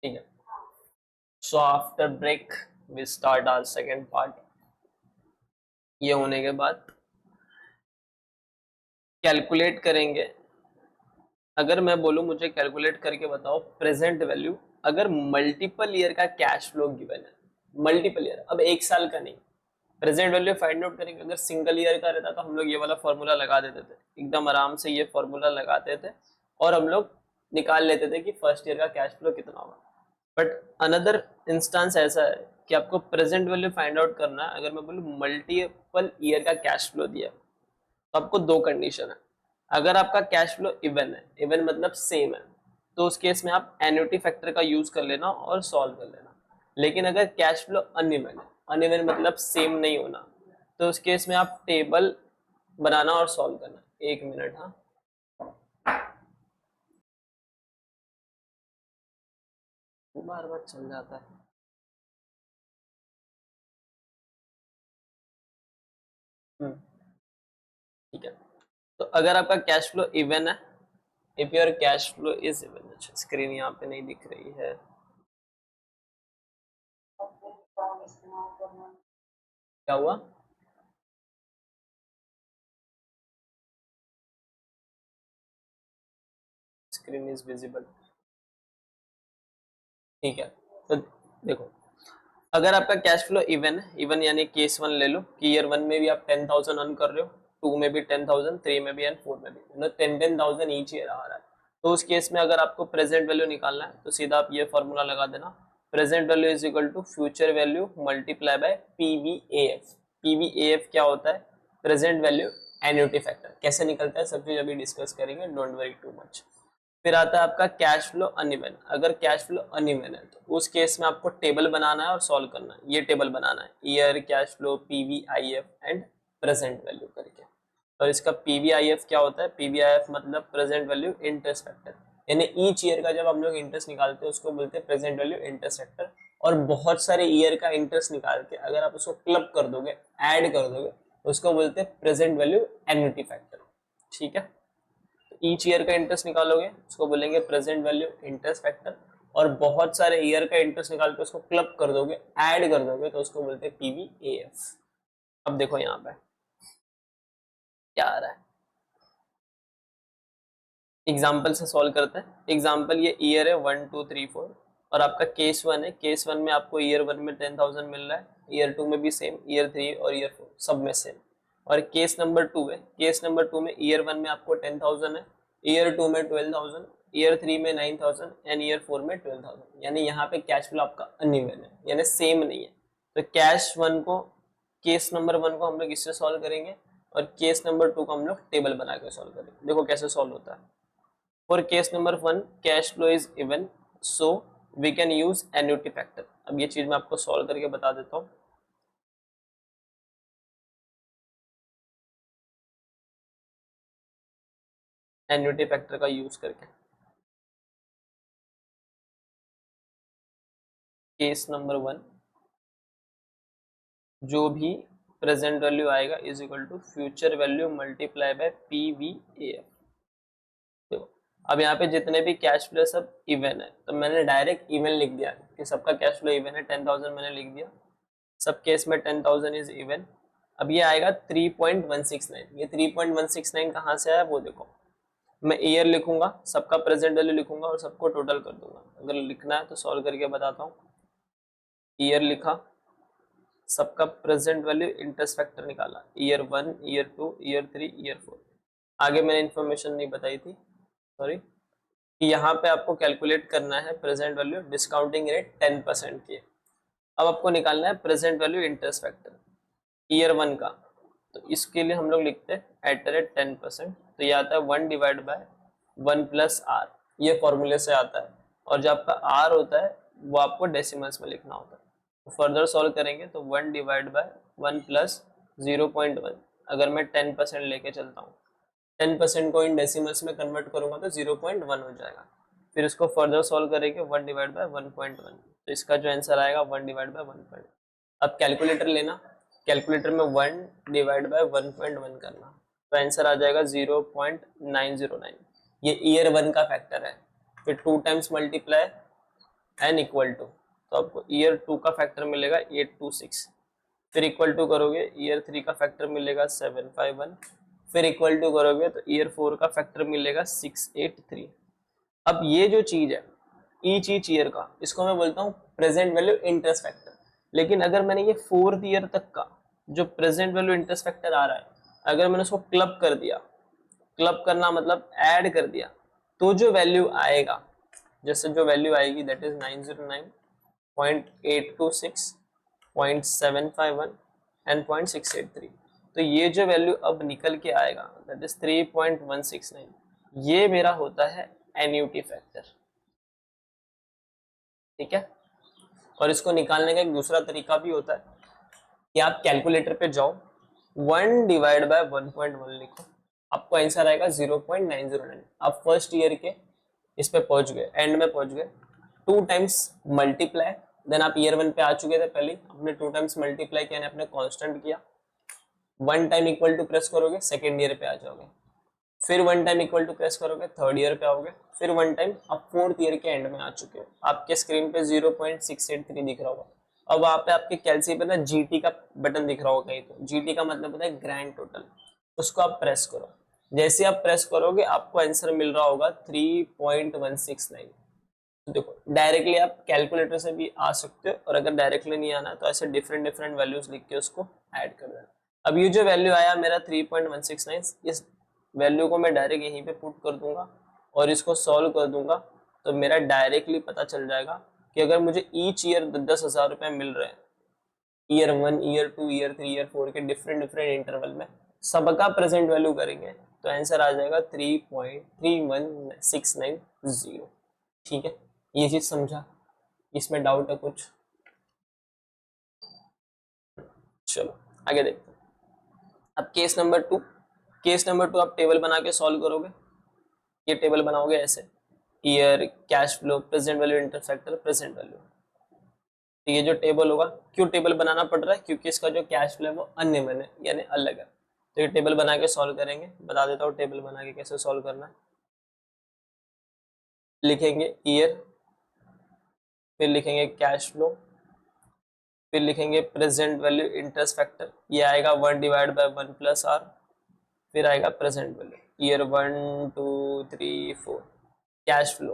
ठीक है, so after break we start our second part. ये होने के बाद कैलकुलेट करेंगे। अगर मैं बोलूं मुझे कैलकुलेट करके बताओ प्रेजेंट वैल्यू, अगर मल्टीपल ईयर का कैश फ्लो गिवन है, मल्टीपल ईयर, अब एक साल का नहीं, प्रेजेंट वैल्यू फाइंड आउट करेंगे। अगर सिंगल ईयर का रहता तो हम लोग ये वाला फॉर्मूला लगा देते थे, एकदम आराम से ये फॉर्मूला लगाते थे और हम लोग निकाल लेते थे कि फर्स्ट ईयर का कैश फ्लो कितना होगा। बट अनदर इंस्टेंस ऐसा है कि आपको प्रेजेंट वैल्यू फाइंड आउट करना है। अगर मैं बोलूँ मल्टीपल ईयर का कैश फ्लो दिया तो आपको दो कंडीशन है। अगर आपका कैश फ्लो इवन है, इवन मतलब सेम है, तो उस केस में आप एन्युटी फैक्टर का यूज कर लेना और सॉल्व कर लेना। लेकिन अगर कैश फ्लो अनइवन है, अनइवन मतलब सेम नहीं होना, तो उस केस में आप टेबल बनाना और सॉल्व करना। एक मिनट, हाँ, बार बार चल जाता है। ठीक है, तो अगर आपका कैश फ्लो इवन है, if your cash flow is even, अच्छा स्क्रीन यहाँ पे नहीं दिख रही है, क्या हुआ? स्क्रीन इज विजिबल, ठीक है। तो देखो, अगर आपका कैश फ्लो इवन है, इवन यानी केस वन ले लो कि ईयर वन में भी आप 10,000 अर्न कर रहे हो, टू में भी 10,000, थ्री में भी एंड फोर में भी, मतलब 10,000 ईच ईयर आ रहा है। तो उस केस में अगर आपको प्रेजेंट वैल्यू निकालना है तो सीधा आप ये फॉर्मूला लगा देना, present value is equal to future value multiply by PVAF. PVAF क्या होता है? Present value annuity factor. कैसे निकलता है सब चीज अभी डिस्कस करेंगे, डोंट वरी टू मच। फिर आता है आपका कैश फ्लो अनइवन। अगर कैश फ्लो अनइवन है तो उस केस में आपको टेबल बनाना है और सॉल्व करना है। ये टेबल बनाना है, year cash flow PVIF and present value करके। और इसका पीवीआईएफ क्या होता है? पीवीआईएफ मतलब प्रेजेंट वैल्यू इंटरेस्ट फैक्टर, यानी ईच ईयर का जब हम लोग इंटरेस्ट निकालते हैं उसको बोलते हैं प्रेजेंट वैल्यू इंटरेस्ट फैक्टर। और बहुत सारे ईयर का इंटरेस्ट निकाल के अगर आप उसको क्लब कर दोगे, ऐड कर दोगे, उसको बोलते हैं प्रेजेंट वैल्यू एन्युटी फैक्टर। ठीक है, ईच ईयर का इंटरेस्ट निकालोगे उसको बोलेंगे प्रेजेंट वैल्यू इंटरेस्ट फैक्टर। और बहुत सारे ईयर का इंटरेस्ट निकाल के उसको क्लब कर दोगे, ऐड कर दोगे, तो उसको बोलते हैं पीवीएएफ। अब देखो यहाँ पे क्या आ रहा है, एग्जाम्पल से सॉल्व करते हैं। एग्जाम्पल ये ईयर है 1 2 3 4 और आपका केस वन है। केस वन में आपको ईयर वन में 10,000 मिल रहा है, ईयर टू में भी सेम, ईयर थ्री और ईयर फोर सब में सेम। और केस नंबर टू है, केस नंबर टू में ईयर वन में आपको 10,000 है, ईयर टू में 12,000, ईयर थ्री में 9,000 एंड ईयर फोर में 12,000। यानी यहाँ पे कैश फ्लो आपका अनइवन है, यानी सेम नहीं है। तो कैश वन को, केस नंबर वन को हम लोग इससे सॉल्व करेंगे और केस नंबर टू को हम लोग टेबल बना के सॉल्व करेंगे। देखो कैसे सॉल्व होता है। For case number one, cash flow is even, so we can use annuity factor। अब ये चीज मैं आपको सॉल्व करके बता देता हूँ। एन्युटी फैक्टर का यूज करके केस नंबर वन, जो भी प्रेजेंट वैल्यू आएगा is equal to future value multiply by PVAF. देखो, अब यहाँ पे जितने भी कैश फ्लो सब इवन है, तो मैंने डायरेक्ट इवन लिख दिया कि सबका कैश फ्लो इवन है। 10,000 मैंने लिख दिया, सब केस में 10,000 इज इवन। अब ये आएगा 3.169। ये 3.169 कहाँ से आया वो देखो, मैं ईयर लिखूंगा, सबका प्रेजेंट वैल्यू लिखूंगा और सबको टोटल कर दूंगा। अगर लिखना है तो सॉल्व करके बताता हूँ। ईयर लिखा, सबका प्रेजेंट वैल्यू इंटरेस्ट फैक्टर निकाला, year one, year two, year three, year four. आगे मैंने इन्फॉर्मेशन नहीं बताई थी, सॉरी, कि यहाँ पे आपको कैलकुलेट करना है प्रेजेंट वैल्यू, डिस्काउंटिंग रेट 10% की है। अब आपको निकालना है present value interest factor year one का। तो इसके लिए हम लोग लिखते हैं एट द रेट 10%। तो ये आता है 1/1 + r, ये फॉर्मूले से आता है। और जो आपका r होता है वो आपको डेसिमल्स में लिखना होता है। तो फर्दर सॉल्व करेंगे तो 1/1 + 0.1, अगर मैं 10% लेके चलता हूँ, 10% को इन डेसिमल्स में कन्वर्ट करूंगा तो 0.1 हो जाएगा। फिर इसको फर्दर सॉल्व करेंगे 1/1.1, तो इसका जो आंसर आएगा 1/1. अब कैलकुलेटर लेना, कैलकुलेटर में 1/1.1 करना, तो आंसर आ जाएगा 0.909। ये ईयर वन का फैक्टर है। फिर 2 times multiply N equal to, तो आपको ईयर 2 का फैक्टर मिलेगा 826, फिर इक्वल टू करोगे ईयर 3 का फैक्टर मिलेगा 751, फिर इक्वल टू करोगे तो ईयर 4 का फैक्टर मिलेगा 683। अब ये जो चीज है ईच ईयर का, इसको मैं बोलता हूँ प्रेजेंट वैल्यू इंटरेस्ट फैक्टर। लेकिन अगर मैंने ये 4th ईयर तक का जो प्रेजेंट वैल्यू इंटरेस्ट फैक्टर आ रहा है, अगर मैंने उसको क्लब कर दिया, क्लब करना मतलब ऐड कर दिया, तो जो वैल्यू आएगा, जैसे जो वैल्यू आएगी दैट इज 909.826, 0.751 एंड 0.683। तो ये जो वैल्यू अब निकल के आएगा दैट इज 3.169, ये मेरा होता है एन्युटी फैक्टर। ठीक है, और इसको निकालने का एक दूसरा तरीका भी होता है कि आप कैलकुलेटर पे जाओ, 1 डिवाइड बाय 1.1 लिखो, आपको आंसर आएगा 0.909। आप फर्स्ट ईयर के इस पे पहुंच गए, एंड में पहुंच गए, 2 टाइम्स मल्टीप्लाई, देन आप ईयर 1 पे आ चुके थे, पहले आपने 2 टाइम्स मल्टीप्लाई किया, आपने कांस्टेंट किया, 1 टाइम इक्वल टू प्रेस करोगे सेकेंड ईयर पे आ जाओगे, फिर 1 टाइम इक्वल टू प्रेस करोगे थर्ड ईयर पे आओगे, फिर 1 टाइम आप 4th ईयर के एंड में आ चुके हो। आपके स्क्रीन पे 0.683 दिख रहा होगा। अब वहां पे आपके कैलसी पे ना जीटी का बटन दिख रहा होगा कहीं, तो जीटी का मतलब होता है ग्रैंड टोटल, उसको आप प्रेस करो। जैसे आप प्रेस करोगे आपको आंसर मिल रहा होगा 3.169। तो देखो डायरेक्टली आप कैलकुलेटर से भी आ सकते हो, और अगर डायरेक्टली नहीं आना तो ऐसे डिफरेंट डिफरेंट वैल्यूज लिख के उसको ऐड कर देना। अब ये जो वैल्यू आया मेरा 3.169, इस वैल्यू को मैं डायरेक्ट यहीं पे पुट कर दूंगा और इसको सॉल्व कर दूंगा, तो मेरा डायरेक्टली पता चल जाएगा कि अगर मुझे ईच ईयर 10,000 रुपए मिल रहे हैं, ईयर 1, ईयर 2, ईयर 3, ईयर 4 के डिफरेंट डिफरेंट इंटरवल में, सबका प्रेजेंट वैल्यू करेंगे तो आंसर आ जाएगा 3.31690। ठीक है, ये चीज समझा, इसमें डाउट है कुछ? चलो आगे देखते हैं। अब केस नंबर 2, केस नंबर 2 आप टेबल बना के सॉल्व करोगे। ये टेबल बनाओगे ऐसे, year, cash flow, present value, interest factor, present value. तो ये जो टेबल होगा, क्यों टेबल बनाना पड़ रहा है? क्योंकि इसका जो कैश फ्लो है वो अन्य है, यानी अलग है। तो ये टेबल बना के सॉल्व करेंगे, बता देता हूँ टेबल बना के कैसे सॉल्व करना है। लिखेंगे ईयर, फिर लिखेंगे कैश फ्लो, फिर लिखेंगे प्रेजेंट वैल्यू इंटरेस्ट फैक्टर, ये आएगा 1 डिवाइड बाय 1 प्लस आर, फिर आएगा present value year 1 2 3 4। Cash flow,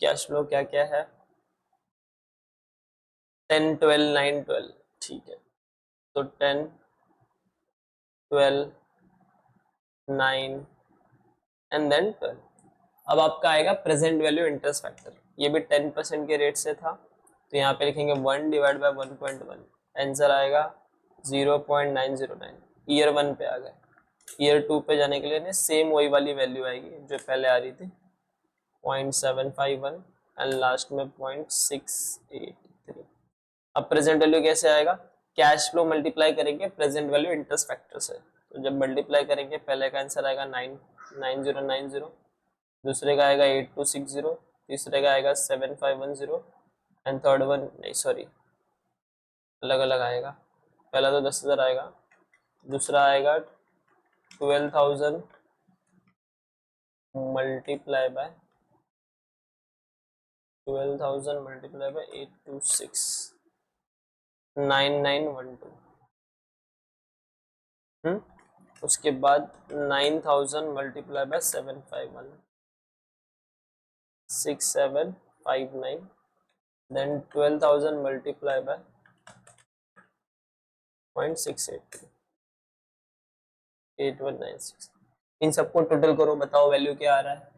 cash flow क्या क्या है? 10 12 9 12। ठीक है, तो 10 12 9 एंड देन 12। अब आपका आएगा प्रेजेंट वैल्यू इंटरेस्ट फैक्टर, ये भी 10% के रेट से था, तो यहाँ पे लिखेंगे 1 डिवाइड बाय 1.1, आंसर आएगा 0.909। ईयर 1 पे आ गए, ईयर 2 पे जाने के लिए सेम वही वाली वैल्यू आएगी जो पहले आ रही थी, 0.751 एंड लास्ट में 0.683। अब प्रेजेंट वैल्यू कैसे आएगा? कैश फ्लो मल्टीप्लाई करेंगे प्रेजेंट वैल्यू इंटरेस्ट फैक्टर से, तो जब मल्टीप्लाई करेंगे पहले का आंसर आएगा 99090, दूसरे का आएगा 8260, तीसरे का आएगा 7510 एंड थर्ड वन नहीं सॉरी अलग अलग आएगा। पहला तो 10,000 आएगा, दूसरा आएगा 12,000 मल्टीप्लाई बाय 826 9912। उसके बाद 9,000 multiply by 751 6759, then 12,000 multiply by 0.683 8196। इन सबको टोटल करो, बताओ वैल्यू क्या आ रहा है?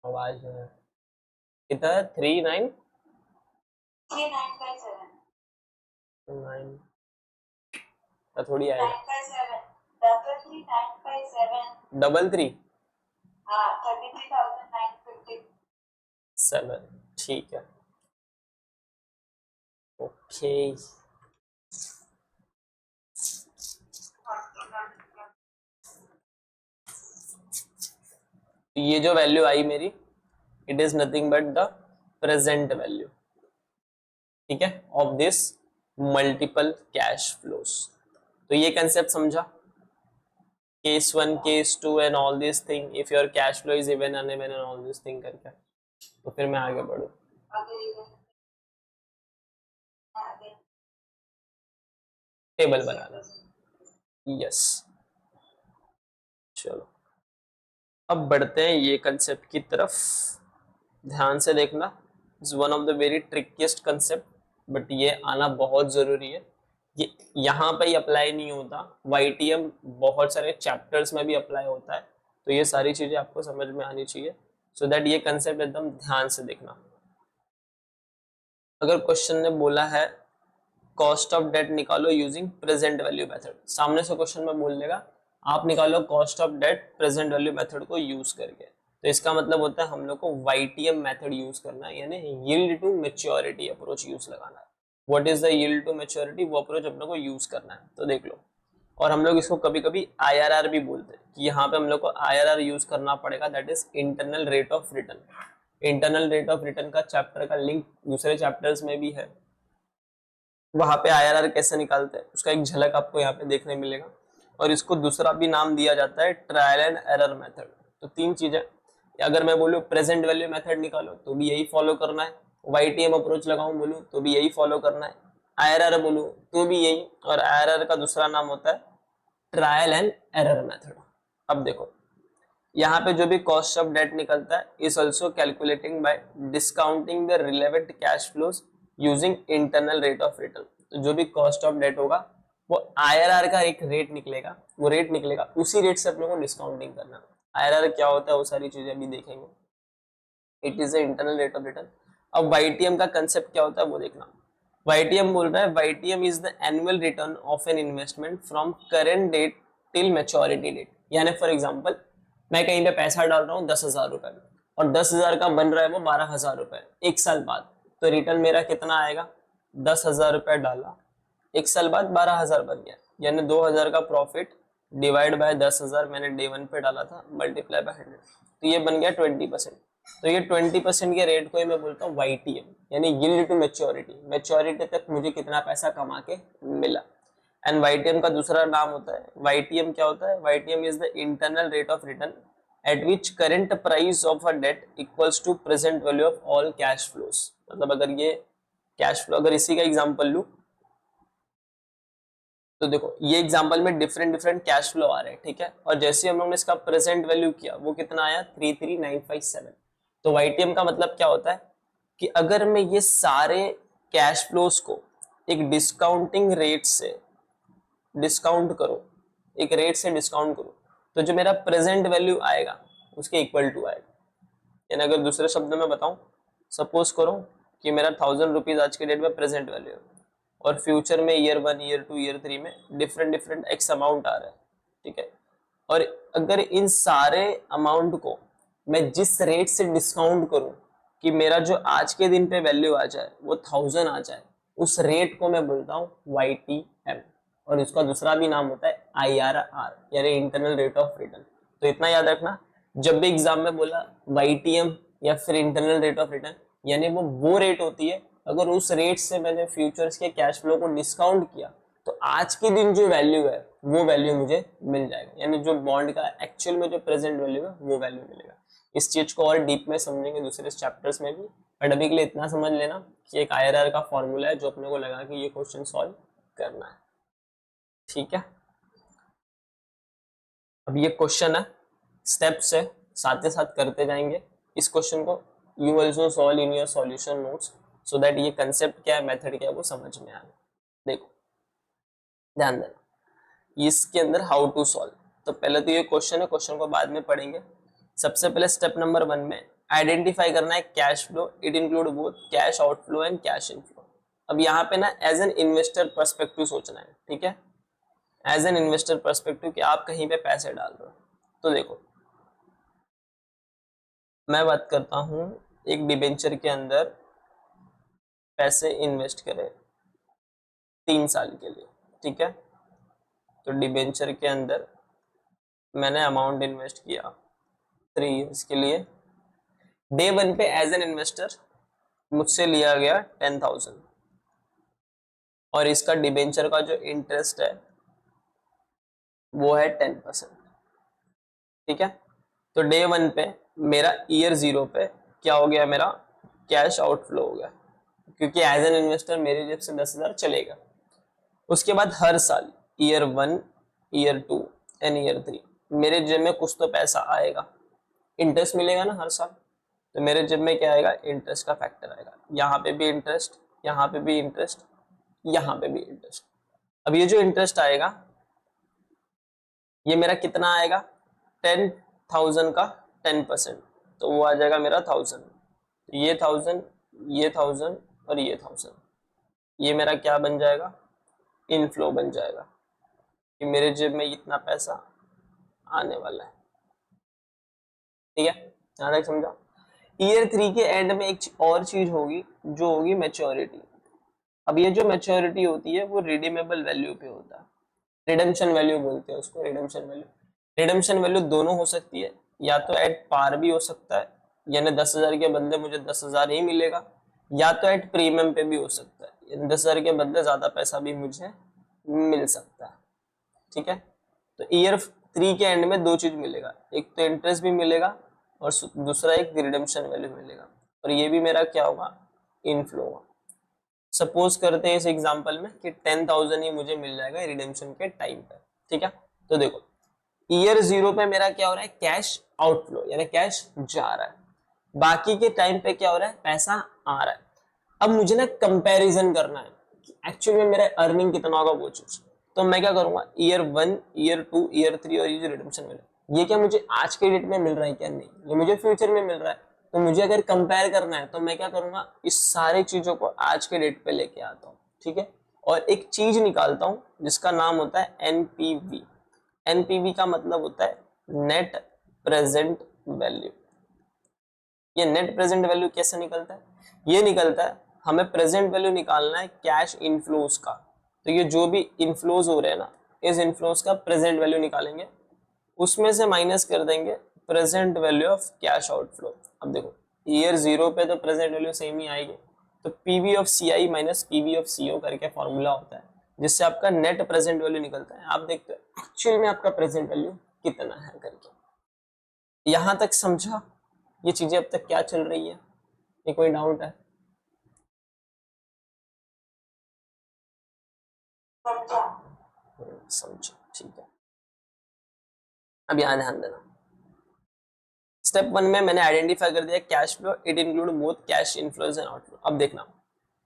आवाज है कितना है? 3959 थोड़ी आएगा 33 7। ठीक है, ओके, तो ये जो वैल्यू आई मेरी, it is nothing but the present value, ठीक है, of this multiple cash flows. तो ये कंसेप्ट समझा, case one, case two and all this thing, if your cash flow is even uneven and all this thing करके। तो फिर मैं आगे बढ़ू, टेबल बनाना, यस। चलो अब बढ़ते हैं ये कंसेप्ट की तरफ, ध्यान से देखना, is one of the very ट्रिकीस्ट concept, but ये आना बहुत जरूरी है। ये यहाँ पे ही अप्लाई नहीं होता, YTM बहुत सारे चैप्टर्स में भी अप्लाई होता है, तो ये सारी चीजें आपको समझ में आनी चाहिए, सो दैट ये कंसेप्ट एकदम ध्यान से देखना। अगर क्वेश्चन ने बोला है कॉस्ट ऑफ डेट निकालो यूजिंग प्रेजेंट वैल्यू मेथड, सामने से क्वेश्चन में बोल देगा आप निकालो cost of debt present value method को यूज करके, तो इसका मतलब होता है हम लोग को YTM मेथड यूज करना है, यानी yield to maturity approach use लगाना है। What is the yield to maturity, वो अप्रोच हम लोग को यूज करना है, तो देख लो। और हम लोग इसको कभी कभी IRR भी बोलते हैं कि यहाँ पे हम लोग को IRR यूज करना पड़ेगा, that is internal rate of return. Internal rate of return का चैप्टर का लिंक दूसरे चैप्टर्स में भी है, वहां पे IRR कैसे निकालते हैं उसका एक झलक आपको यहाँ पे देखने मिलेगा। और इसको दूसरा भी नाम दिया जाता है ट्रायल एंड एरर मेथड। तो तीन चीजें, अगर मैं बोलूँ प्रेजेंट वैल्यू मेथड निकालो तो भी यही फॉलो करना है, YTM अप्रोच लगाऊं बोलूँ तो भी यही फॉलो करना है, IRR बोलूँ तो भी यही, और IRR का दूसरा नाम होता है ट्रायल एंड एरर मेथड। अब देखो यहाँ पे जो भी कॉस्ट ऑफ डेट निकलता है is also calculating bye discounting the relevant cash flows using internal rate of return. तो जो भी कॉस्ट ऑफ डेट होगा वो IRR का एक रेट निकलेगा, वो रेट निकलेगा, उसी रेट से अपने को डिस्काउंटिंग करना। IRR क्या होता है वो सारी चीजें भी देखेंगे, it is the internal rate of return. अब YTM का कंसेप्ट क्या होता है वो देखना। YTM बोल रहा है YTM is the annual return of an investment from current date till maturity date. यानी फॉर एग्जांपल मैं कहीं पे पैसा डाल रहा हूँ 10,000 रुपए में, और 10,000 का बन रहा है वो 12,000 रुपए एक साल बाद, तो रिटर्न मेरा कितना आएगा, 10,000 रुपए डाला, एक साल बाद 12,000 बन गया, यानी 2,000 का प्रॉफिट डिवाइड बाय 10,000 मैंने डे वन पे डाला था, मल्टीप्लाई बाय 100, तो ये बन गया 20%। तो ये 20% के रेट को ही मैं बोलता हूँ YTM, यानी यील्ड टू मैच्योरिटी, मैच्योरिटी तक मुझे कितना पैसा कमा के मिला। एंड YTM का दूसरा नाम होता है, YTM क्या होता है, YTM is the internal rate of return at which current price of a debt equals to present value of all cash flows. मतलब अगर ये कैश फ्लो, अगर इसी का एग्जांपल लूं तो देखो ये एग्जांपल में डिफरेंट डिफरेंट कैश फ्लो आ रहे हैं, ठीक है, और जैसे हम लोगों ने इसका प्रेजेंट वैल्यू किया वो कितना आया 33,957। तो YTM का मतलब क्या होता है कि अगर मैं ये सारे कैश फ्लोज को एक डिस्काउंटिंग रेट से डिस्काउंट करूं, एक रेट से डिस्काउंट करूं, तो जो मेरा प्रेजेंट वैल्यू आएगा उसके इक्वल टू आएगा। यानी अगर दूसरे शब्द में बताऊं, सपोज करो कि मेरा 1,000 रुपीज आज के डेट में प्रेजेंट वैल्यू है, और फ्यूचर में ईयर 1, ईयर 2, ईयर 3 में डिफरेंट डिफरेंट एक्स अमाउंट आ रहा है, ठीक है, और अगर इन सारे अमाउंट को मैं जिस रेट से डिस्काउंट करूं कि मेरा जो आज के दिन पे वैल्यू आ जाए वो 1,000 आ जाए, उस रेट को मैं बोलता हूँ YTM, और इसका दूसरा भी नाम होता है IRR, यानी इंटरनल रेट ऑफ रिटर्न। तो इतना याद रखना, जब भी एग्जाम में बोला YTM या फिर इंटरनल रेट ऑफ रिटर्न, यानी वो रेट होती है अगर उस रेट से मैंने फ्यूचर्स के कैश फ्लो को डिस्काउंट किया तो आज के दिन जो वैल्यू है वो वैल्यू मुझे मिल जाएगा, यानी जो बॉन्ड का एक्चुअल में जो प्रेजेंट वैल्यू है वो वैल्यू मिलेगा। इस चीज को और डीप में समझेंगे दूसरे चैप्टर्स में भी, बट अभी के लिए इतना समझ लेना कि एक IRR का फॉर्मूला है जो अपने को लगा कि ये क्वेश्चन सॉल्व करना है, ठीक है। अब ये क्वेश्चन है, स्टेप्स है, साथ ही साथ करते जाएंगे इस क्वेश्चन को, you also solve in your solution notes, so that ये कंसेप्ट क्या है, मेथड क्या है वो समझ में आए। देखो ध्यान देना इसके अंदर हाउ टू सॉल्व, तो पहले तो ये क्वेश्चन है, क्वेश्चन को बाद में पढ़ेंगे। सबसे पहले स्टेप नंबर 1 में आइडेंटिफाई करना है cash flow, it include both cash outflow and cash inflow. अब यहाँ पे ना एज एन इन्वेस्टर पर्सपेक्टिव सोचना है, ठीक है, एज एन इन्वेस्टर पर्सपेक्टिव कि आप कहीं पे पैसे डाल रहे हो। तो देखो मैं बात करता हूं एक डिबेंचर के अंदर पैसे इन्वेस्ट करें, 3 साल के लिए, ठीक है। तो डिबेंचर के अंदर मैंने अमाउंट इन्वेस्ट किया 3 ईयर्स के लिए। डे 1 पे एज एन इन्वेस्टर मुझसे लिया गया 10,000 और इसका डिबेंचर का जो इंटरेस्ट है वो है 10%, ठीक है। तो डे 1 पे मेरा ईयर 0 पे क्या हो गया, मेरा कैश आउटफ्लो हो गया, क्योंकि एज एन इन्वेस्टर मेरे जेब से 10,000 चलेगा। उसके बाद हर साल ईयर 1, ईयर 2 एंड ईयर 3 मेरे जेब में कुछ तो पैसा आएगा, इंटरेस्ट मिलेगा ना हर साल। तो मेरे जेब में क्या आएगा, इंटरेस्ट का फैक्टर आएगा। यहाँ पे भी इंटरेस्ट, यहाँ पे भी इंटरेस्ट, यहाँ पे भी इंटरेस्ट। अब ये जो इंटरेस्ट आएगा ये मेरा कितना आएगा, 10,000 का 10%, तो वो आ जाएगा मेरा 1,000। ये 1,000, ये 1,000 और ये 1,000, ये मेरा क्या बन जाएगा, इनफ्लो बन जाएगा कि मेरे जेब में इतना पैसा आने वाला है, ठीक है। यहाँ तक समझा। ईयर 3 के एंड में एक और चीज होगी जो होगी मैच्योरिटी। अब ये जो मैच्योरिटी होती है वो रिडीमेबल वैल्यू पे होता है, रिडेम्पशन वैल्यू बोलते हैं उसको, रिडेम्पशन वैल्यू। रिडेम्पशन वैल्यू दोनों हो सकती है, या तो एट पार भी हो सकता है, यानी 10,000 के बदले मुझे 10,000 ही मिलेगा, या तो एट प्रीमियम पे भी हो सकता है, यानी 10,000 के बदले ज्यादा पैसा भी मुझे मिल सकता है, ठीक है। तो ईयर 3 के एंड में दो चीज मिलेगा, एक तो इंटरेस्ट भी मिलेगा और दूसरा एक रिडेम्पशन वैल्यू मिलेगा, और ये भी मेरा क्या होगा, इनफ्लो होगा। सपोज करते हैं इस एग्जांपल में कि 10,000 ही मुझे मिल जाएगा रिडेम्पशन के टाइम पे, ठीक है। तो देखो ईयर 0 पे मेरा क्या हो रहा है, कैश आउटफ्लो, यानी कैश जा रहा है। बाकी के टाइम पे क्या हो रहा है, पैसा आ रहा है। अब मुझे ना कंपैरिजन करना है कि एक्चुअली में मेरा अर्निंग कितना होगा वो चीज। तो मैं क्या करूंगा, ईयर 1, ईयर 2, ईयर 3 और ये जो रिडेम्पशन मिला, ये क्या मुझे आज के डेट में मिल रहा है क्या, नहीं, ये मुझे फ्यूचर में मिल रहा है। तो मुझे अगर कंपेयर करना है तो मैं क्या करूंगा, इस सारी चीजों को आज के डेट पे लेके आता हूँ, ठीक है। और एक चीज निकालता हूँ जिसका नाम होता है एनपीवी। एनपीवी का मतलब होता है नेट प्रेजेंट वैल्यू। ये नेट प्रेजेंट वैल्यू कैसे निकलता है, ये निकलता है, हमें प्रेजेंट वैल्यू निकालना है कैश इनफ्लोज का। तो ये जो भी इनफ्लोज हो रहे हैं ना, इस इनफ्लोज का प्रेजेंट वैल्यू निकालेंगे, उसमें से माइनस कर देंगे present value of cash outflow. अब देखो ईयर 0 पे तो प्रेजेंट वैल्यू सेम ही आएगी, तो PV of CI minus PV of CO करके फॉर्मूला होता है, जिससे आपका नेट प्रेजेंट वैल्यू निकलता है। आप देखते हो एक्चुअल में आपका प्रेजेंट वैल्यू कितना है करके। यहां तक समझा, ये चीजें अब तक क्या चल रही है, ये कोई डाउट है? समझो, ठीक है। अब यहाँ ध्यान देना, स्टेप 1 में मैंने आइडेंटिफाई कर दिया cash flow, it include both cash inflows and outflow. अब देखना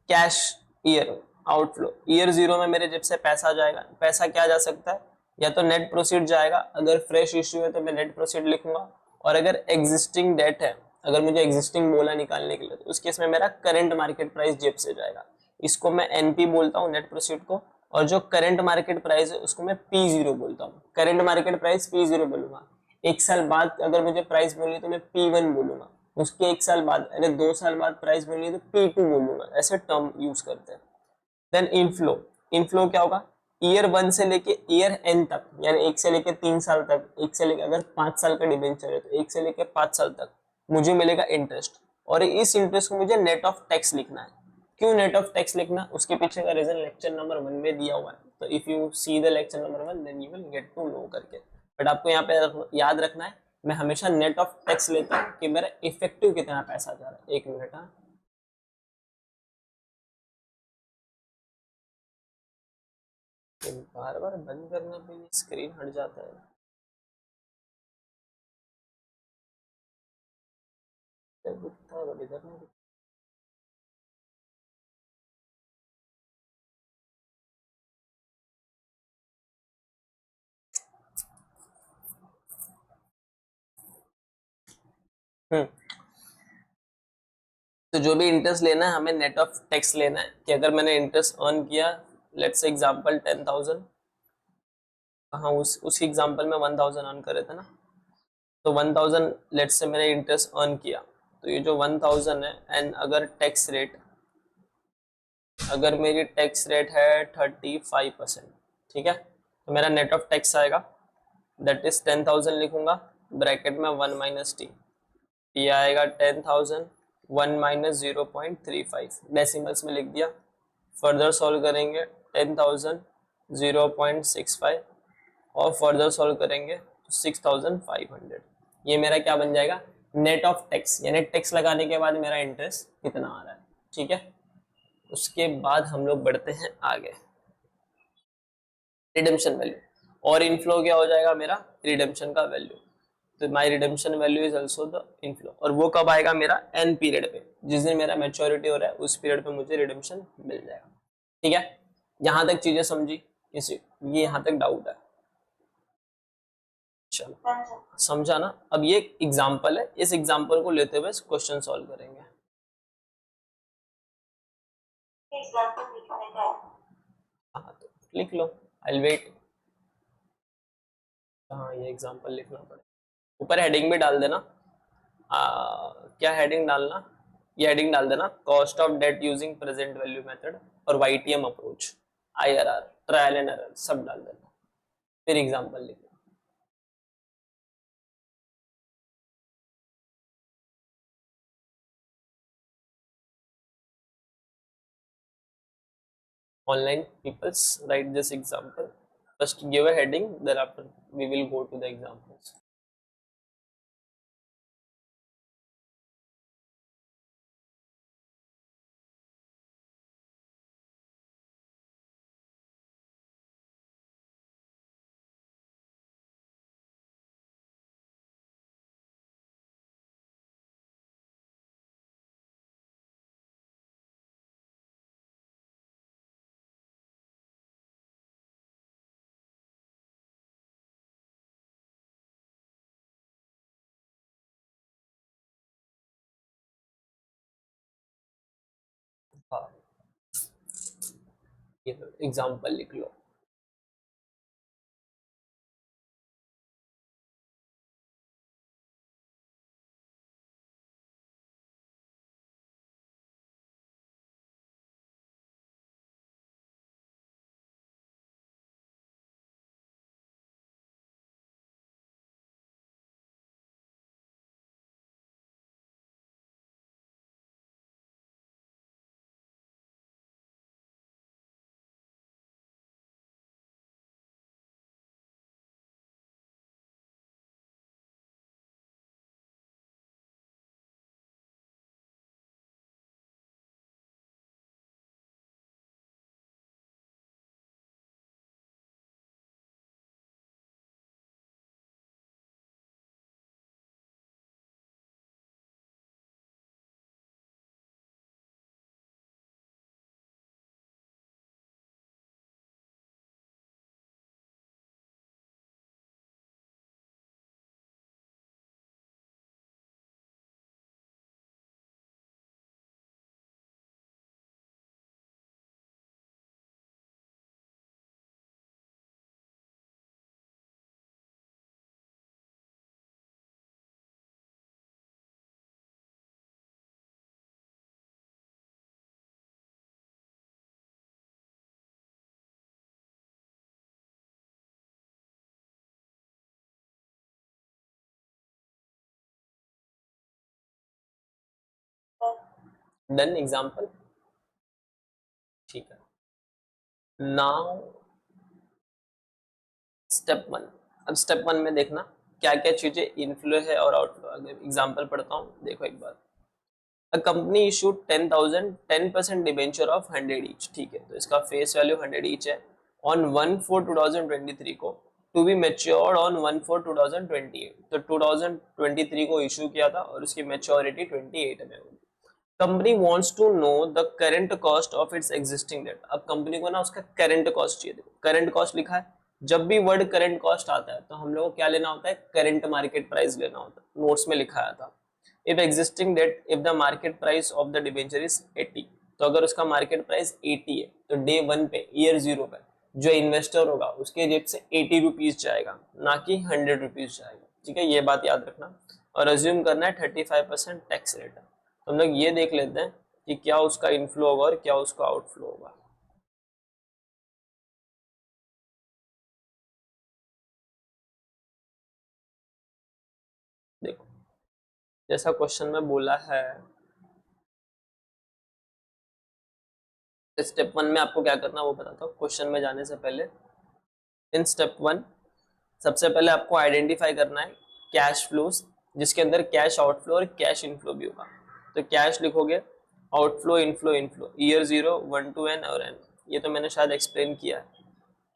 कैश ईयर आउटफ्लो, ईयर 0 में मेरे जेब से पैसा जाएगा, पैसा क्या जा सकता है, या तो नेट प्रोसीड जाएगा, अगर फ्रेश इश्यू है तो मैं नेट प्रोसीड लिखूंगा, और अगर एग्जिस्टिंग डेट है, अगर मुझे एग्जिस्टिंग बोला निकालने के लिए, तो उस केस में मेरा करंट मार्केट प्राइस जेब से जाएगा, इसको मैं एनपी बोलता हूँ, नेट प्रोसीड को। और जो करंट मार्केट प्राइस है उसको मैं P0 बोलता हूँ, करंट मार्केट प्राइस P0 बोलूंगा। एक साल बाद अगर मुझे प्राइस बोलनी तो मैं P1 बोलूंगा, उसके एक साल बाद यानी 2 साल बाद प्राइस बोलनी तो P2 बोलूंगा, ऐसे टर्म यूज करते हैं। देन इनफ्लो, इनफ्लो क्या होगा, ईयर 1 से लेके ईयर एन तक, यानी 1 से लेके 3 साल तक, 1 से लेके अगर 5 साल का डिबेंचर है तो 1 से लेके 5 साल तक मुझे मिलेगा इंटरेस्ट, और इस इंटरेस्ट को मुझे नेट ऑफ टैक्स लिखना है। क्यों नेट ऑफ टैक्स लिखना, उसके पीछे का रीजन लेक्चर नंबर 1 में दिया हुआ है, तो if you see the lecture number 1 then you will get to know करके। बट आपको यहाँ पे याद रखना है, मैं हमेशा नेट ऑफ टैक्स लेता हूँ कि मेरा इफेक्टिव कितना पैसा जा रहा है। 1 मिनट, हाँ बार बार बंद करने पे ये स्क्रीन हट जाता है। इधर दिखता है बट इधर नहीं दिखता। हम्म, तो जो भी इंटरेस्ट लेना है हमें नेट ऑफ टैक्स लेना है, कि अगर मैंने इंटरेस्ट अर्न किया, लेट्स से एग्जांपल 10,000, हाँ उस एग्जांपल में 1,000 अर्न करे थे ना, तो 1,000 लेट्स से मैंने इंटरेस्ट अर्न किया, तो ये जो 1,000 है, एंड अगर टैक्स रेट अगर मेरी टैक्स रेट है 35%, ठीक है, तो मेरा नेट ऑफ टैक्स आएगा दैट इज 10,000 लिखूंगा, ब्रैकेट में 1 माइनस टी, ये आएगा 10,000, 1 माइनस 0.35, डेसिमल्स में लिख दिया। फर्दर सॉल्व करेंगे 10,000 0.65 और फर्दर सॉल्व करेंगे तो 6,500। ये मेरा क्या बन जाएगा, नेट ऑफ टैक्स, यानी टैक्स लगाने के बाद मेरा इंटरेस्ट कितना आ रहा है, ठीक है। उसके बाद हम लोग बढ़ते हैं आगे, रिडेम्पशन वैल्यू, और इनफ्लो क्या हो जाएगा मेरा, रिडेम्पशन का वैल्यू। तो my redemption value is also the inflow, और वो कब आएगा मेरा, एन पीरियड पे, जिस दिन मेरा मैच्योरिटी हो रहा है उस पीरियड पे मुझे रिडेम्पशन मिल जाएगा, ठीक है। यहां तक चीजें समझी, इस ये यहां तक डाउट है, चलो समझा ना। अब ये एग्जांपल है, इस एग्जांपल को लेते हुए क्वेश्चन सॉल्व करेंगे। हाँ तो लिख लो, आई वेट। हाँ ये एग्जांपल लिखना पड़ेगा, ऊपर हेडिंग भी डाल देना। क्या हेडिंग डालना, ये हेडिंग डाल देना, cost of debt using present value method और YTM approach, IRR, trial and error सब डाल देना, फिर एग्जांपल लिखना। Online peoples write this example, first give a heading, thereafter we will go to the examples. हाँ ये एग्जाम्पल लिख लो। Done example, ठीक है। नाउ स्टेप वन, अब स्टेप वन में देखना क्या क्या चीजें इनफ्लो है और आउटफ्लो। अगर एग्जाम्पल पढ़ता हूँ देखो एक बार, a company issued 10,000 10% debenture of 100 each, ठीक है, तो इसका फेस वैल्यू 100 ईच है, ऑन 1/4/2023 को, टू बी मेच्योर्ड ऑन 1/4/2028, तो 2023 को इशू किया था और उसकी मेच्योरिटी 28 में होगी। Company wants to know the current cost of its existing debt, अब कंपनी को ना उसका करंट कॉस्ट चाहिए। देखो करंट कॉस्ट लिखा है, जब भी वर्ड करंट कॉस्ट आता है तो हम लोग को क्या लेना होता है, करंट मार्केट प्राइस लेना होता है, नोट्स में लिखा आया था। If existing debt, if the market price of the debenture is 80, तो अगर उसका मार्केट प्राइस 80 है तो डे 1 पे, ईयर 0 पे जो इन्वेस्टर होगा उसके जेब से 80 रुपीज जाएगा, ना कि 100 रुपीज जाएगा, ठीक है, ये बात याद रखना। और अज्यूम करना है 35% टैक्स रेट है। तो हम लोग ये देख लेते हैं कि क्या उसका इनफ्लो होगा और क्या उसका आउटफ्लो होगा। देखो जैसा क्वेश्चन में बोला है, स्टेप 1 में आपको क्या करना है वो बताता हूँ क्वेश्चन में जाने से पहले। इन स्टेप 1 सबसे पहले आपको आइडेंटिफाई करना है कैश फ्लोज, जिसके अंदर कैश आउटफ्लो और कैश इनफ्लो भी होगा। तो कैश लिखोगे, outflow inflow inflow, year 0 1 to n और n। ये तो मैंने शायद एक्सप्लेन किया है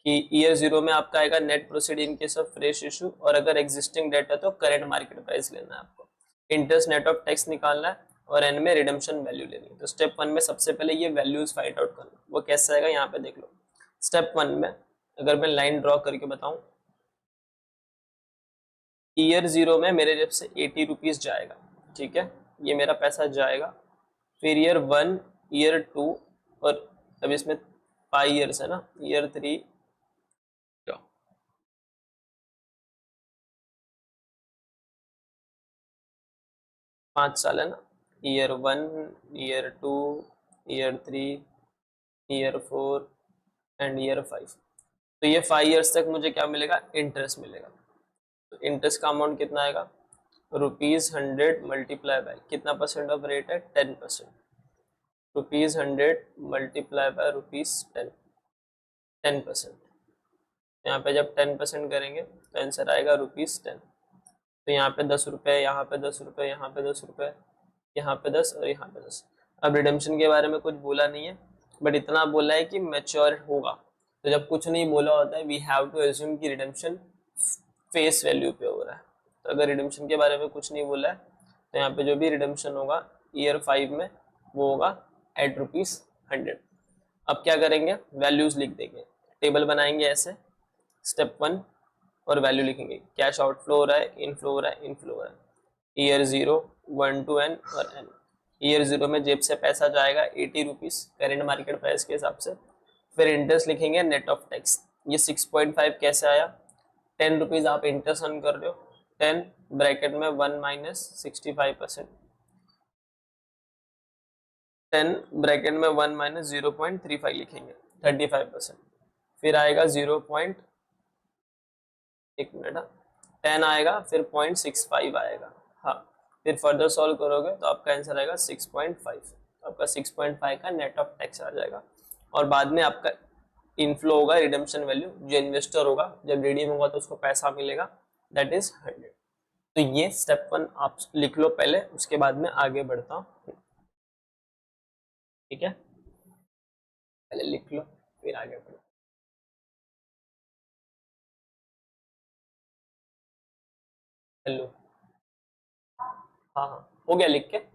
कि ईयर 0 में आपका आएगा net proceed in case of fresh issue, और अगर एग्जिस्टिंग डेट है तो करेंट मार्केट प्राइस लेना है आपको। इंटरेस्ट नेट ऑफ टैक्स निकालना है और एन में रिडम्पशन वैल्यू लेनी है। तो स्टेप 1 में सबसे पहले ये वैल्यूज फाइंड आउट करना, वो कैसे आएगा यहाँ पे देख लो। स्टेप 1 में अगर मैं लाइन ड्रॉ करके बताऊं, ईयर 0 में मेरे जेब से 80 रुपीज जाएगा, ठीक है, ये मेरा पैसा जाएगा। फिर ईयर 1, ईयर 2, और अब इसमें 5 ईयर्स है ना, ईयर 3, 5 साल है ना, year 1, year 2, year 3, year 4 and year 5। तो ये 5 ईयर्स तक मुझे क्या मिलेगा, इंटरेस्ट मिलेगा। तो इंटरेस्ट का अमाउंट कितना आएगा, ₹100 मल्टीप्लाई बाय कितना परसेंट ऑफ रेट है, 10%। ₹100 मल्टीप्लाई बाय ₹10, 10%। यहाँ पे जब 10% करेंगे तो आंसर आएगा ₹10। तो यहाँ पे 10 रुपये, यहाँ पे 10 रुपये, यहाँ पे 10 रुपये, यहाँ पे 10 और यहाँ पे 10। अब रिडेम्पशन के बारे में कुछ बोला नहीं है, बट इतना बोला है कि मैच्योर होगा। तो जब कुछ नहीं बोला होता है, वी हैव टू एज्यूम कि रिडेम्पशन फेस वैल्यू पे हो रहा है। तो अगर रिडेम्पशन के बारे में कुछ नहीं बोला है तो यहाँ पे जो भी रिडेम्पशन होगा ईयर 5 में वो होगा एट ₹100। अब क्या करेंगे, वैल्यूज लिख देंगे, टेबल बनाएंगे ऐसे, स्टेप 1 और वैल्यू लिखेंगे, कैश आउटफ्लो हो रहा है, इनफ्लो हो रहा है, इनफ्लो हो रहा है, ईयर 0 1 to n और n। ईयर 0 में जेब से पैसा जाएगा 80 रुपीज करेंट मार्केट प्राइस के हिसाब से। फिर इंटरेस्ट लिखेंगे नेट ऑफ टैक्स, ये 6.5 कैसे आया, 10 रुपीज आप इंटरेस्ट अर्न कर रहे हो, 10 ब्रैकेट में 1 माइनस 65%, 10 ब्रैकेट में 1 माइनस 0.35 लिखेंगे, 35%। फिर आएगा 1 मिनट, 10 आएगा, फिर 0.65 आएगा। हाँ, फिर फर्दर सॉल्व करोगे तो आपका आंसर आएगा 6.5। आपका 6.5 का नेट ऑफ टैक्स आ जाएगा। और बाद में आपका इनफ्लो होगा रिडेम्पशन वैल्यू, जो इन्वेस्टर होगा जब रिडीम होगा तो उसको पैसा मिलेगा, दैट इज 100। तो ये स्टेप 1 आप लिख लो पहले, उसके बाद में आगे बढ़ता हूँ, ठीक है, पहले लिख लो फिर आगे बढ़ो। हेलो, हाँ हाँ हो गया लिख के।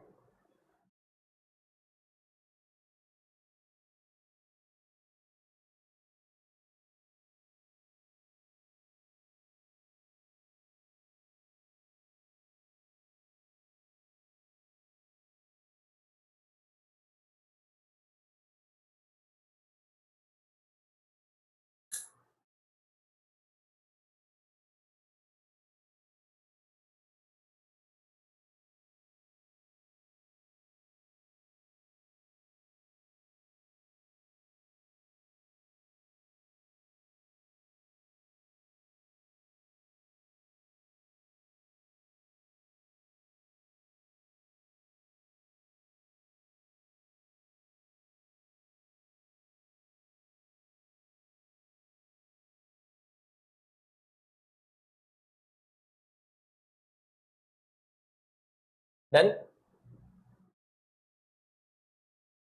डन,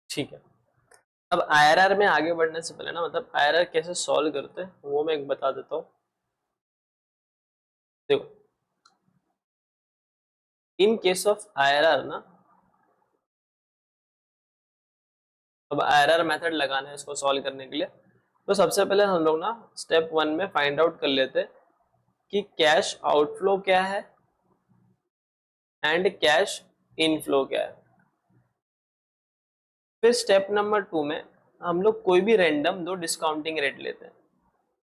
ठीक है। अब आईआरआर में आगे बढ़ने से पहले ना, मतलब आईआरआर कैसे सॉल्व करते हैं वो मैं एक बता देता हूँ। देखो, इन केस ऑफ आईआरआर ना, अब आईआरआर मेथड लगाना है इसको सॉल्व करने के लिए। तो सबसे पहले हम लोग ना स्टेप 1 में फाइंड आउट कर लेते हैं कि कैश आउटफ्लो क्या है एंड कैश इनफ्लो क्या है। फिर स्टेप नंबर 2 में हम लोग कोई भी रैंडम दो डिस्काउंटिंग रेट लेते हैं,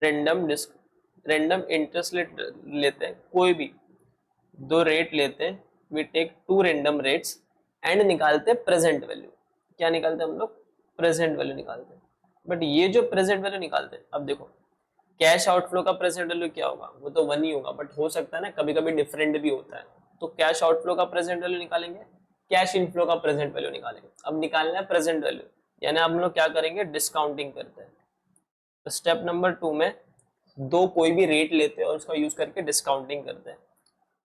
रैंडम इंटरेस्ट रेट लेते हैं, कोई भी दो रेट लेते हैं, we take 2 random rates and निकालते हैं प्रेजेंट वैल्यू। क्या निकालते हैं हम लोग, प्रेजेंट वैल्यू निकालते हैं। बट ये जो प्रेजेंट वैल्यू निकालते हैं, अब देखो कैश आउटफ्लो का प्रेजेंट वैल्यू क्या होगा, वो तो 1 ही होगा, बट हो सकता है ना कभी कभी डिफरेंट भी होता है। तो कैश आउटफ्लो का प्रेजेंट वैल्यू निकालेंगे, कैश इनफ्लो का प्रेजेंट वैल्यू निकालेंगे। अब निकालना है प्रेजेंट वैल्यू, यानी हम लोग क्या करेंगे, डिस्काउंटिंग करते हैं। तो स्टेप नंबर 2 में दो कोई भी रेट लेते हैं और उसका यूज करके डिस्काउंटिंग करते हैं।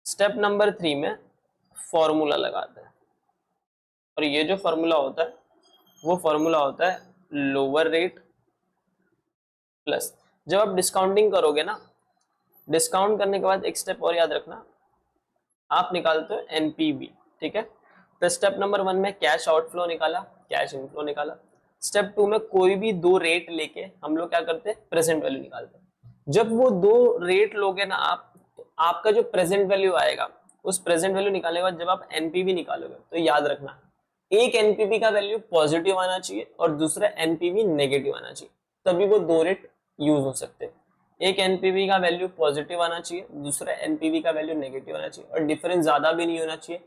स्टेप नंबर 3 में फॉर्मूला लगाते हैं, और ये जो फॉर्मूला होता है वो फॉर्मूला होता है लोअर रेट प्लस, जब आप डिस्काउंटिंग करोगे ना, डिस्काउंट करने के बाद एक स्टेप और याद रखना, आप निकालते हो एनपीवी, ठीक है। तो स्टेप नंबर 1 में कैश आउटफ्लो निकाला, कैश इनफ्लो निकाला। स्टेप 2 में कोई भी दो रेट लेके हम लोग क्या करते हैं, प्रेजेंट वैल्यू निकालते हैं। जब वो दो रेट लोगे ना आप, तो आपका जो प्रेजेंट वैल्यू आएगा, उस प्रेजेंट वैल्यू निकालने के बाद जब आप एनपीवी निकालोगे तो याद रखना, एक एनपीवी का वैल्यू पॉजिटिव आना चाहिए और दूसरा एनपीवी नेगेटिव आना चाहिए, तभी वो दो रेट यूज हो सकते हैं। एक एनपीवी का वैल्यू पॉजिटिव आना चाहिए, दूसरा एनपीवी का वैल्यू नेगेटिव आना चाहिए, और डिफरेंस ज्यादा भी नहीं होना चाहिए।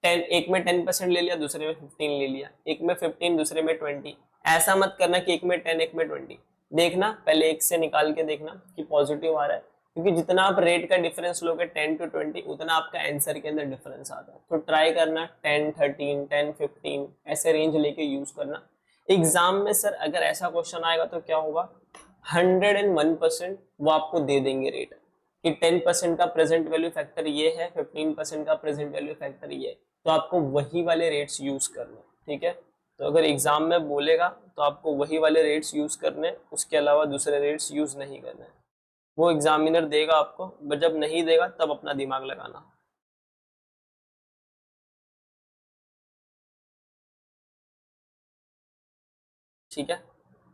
10, एक में 10% ले लिया, दूसरे में 15 ले लिया, एक में 15 दूसरे में 20, ऐसा मत करना कि एक में 10 एक में 20। देखना पहले एक से निकाल के देखना कि पॉजिटिव आ रहा है, क्योंकि जितना आप रेट का डिफरेंस लोगे 10 to 20 उतना आपका आंसर के अंदर डिफरेंस आता है। तो ट्राई करना 10 13 10 15 ऐसे रेंज लेके यूज करना। एग्जाम में सर अगर ऐसा क्वेश्चन आएगा तो क्या होगा, 101% वो आपको दे देंगे रेट कि 10% का प्रेजेंट वैल्यू फैक्टर ये है, 15% का प्रेजेंट वैल्यू फैक्टर ये है, तो आपको वही वाले रेट्स यूज करने, ठीक है। तो अगर एग्जाम में बोलेगा तो आपको वही वाले रेट्स यूज करने, उसके अलावा दूसरे रेट्स यूज नहीं करने। वो एग्जामिनर देगा आपको, बट जब नहीं देगा तब अपना दिमाग लगाना। ठीक है,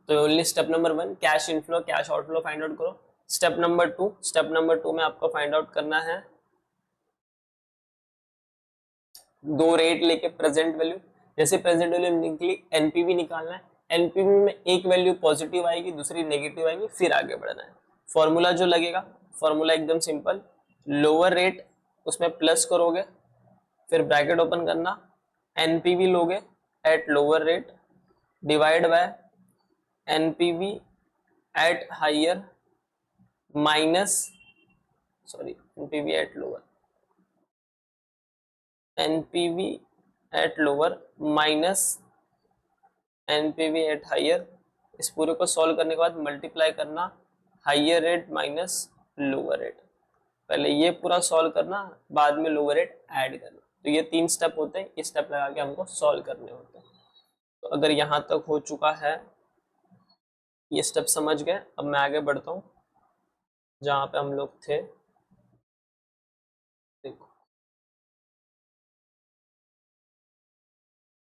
तो only step number 1 cash inflow cash outflow find out करो। स्टेप नंबर 2 में आपको फाइंड आउट करना है दो रेट लेके प्रेजेंट वैल्यू, जैसे प्रेजेंट वैल्यू निकली एनपीवी निकालना है। एनपीवी में एक वैल्यू पॉजिटिव आएगी, दूसरी नेगेटिव आएगी, फिर आगे बढ़ना है। फॉर्मूला जो लगेगा, फॉर्मूला एकदम सिंपल, लोअर रेट उसमें प्लस करोगे, फिर ब्रैकेट ओपन करना, एनपीवी लोगे at lower rate divide by NPV at higher minus, sorry NPV at lower, NPV at lower minus NPV at higher. इस पूरे को सॉल्व करने के बाद मल्टीप्लाई करना higher rate minus lower rate, पहले ये पूरा सॉल्व करना, बाद में लोअर रेट ऐड करना। तो ये 3 स्टेप होते हैं, ये स्टेप लगा के हमको सॉल्व करने होते हैं। तो अगर यहाँ तक हो चुका है, ये स्टेप समझ गए, अब मैं आगे बढ़ता हूँ जहाँ पे हम लोग थे। देखो,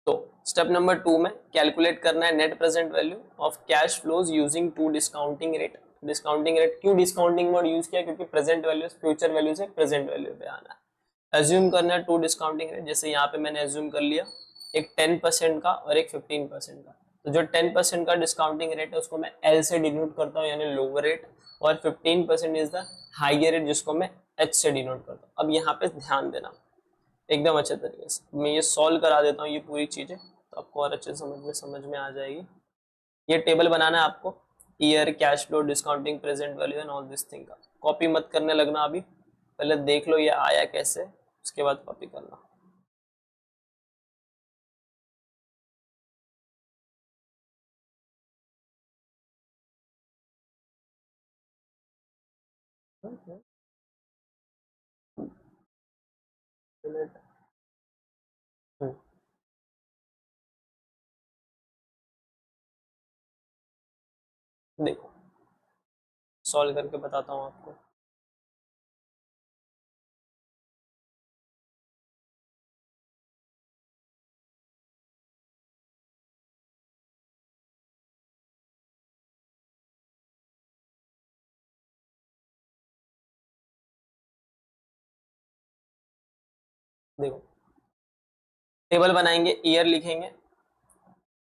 तो स्टेप नंबर 2 में कैलकुलेट करना है net present value of cash flows using two discounting rate. Discounting rate क्यों डिस्काउंटिंग मोड यूज किया, क्योंकि प्रेजेंट वैल्यू फ्यूचर वैल्यू से प्रेजेंट वैल्यू पे आना है। एज्यूम करना है टू डिस्काउंटिंग रेट, जैसे यहाँ पे मैंने एज्यूम कर लिया एक 10% का और एक 15% का। तो जो 10% का डिस्काउंटिंग रेट है उसको मैं एल से डिनोट करता हूँ, यानी लोअर रेट, और 15% इज द हाइयर रेट जिसको मैं एच से डिनोट करता हूँ। अब यहाँ पे ध्यान देना एकदम अच्छे तरीके से, मैं ये सॉल्व करा देता हूँ ये पूरी चीजें, तो आपको और अच्छे समझ में आ जाएगी। ये टेबल बनाना है आपको, year, cash flow, discounting, present value and all this thing का। कॉपी मत करने लगना अभी, पहले देख लो ये आया कैसे, उसके बाद कॉपी करना। देखो सॉल्व करके बताता हूँ आपको। देखो टेबल बनाएंगे, ईयर लिखेंगे।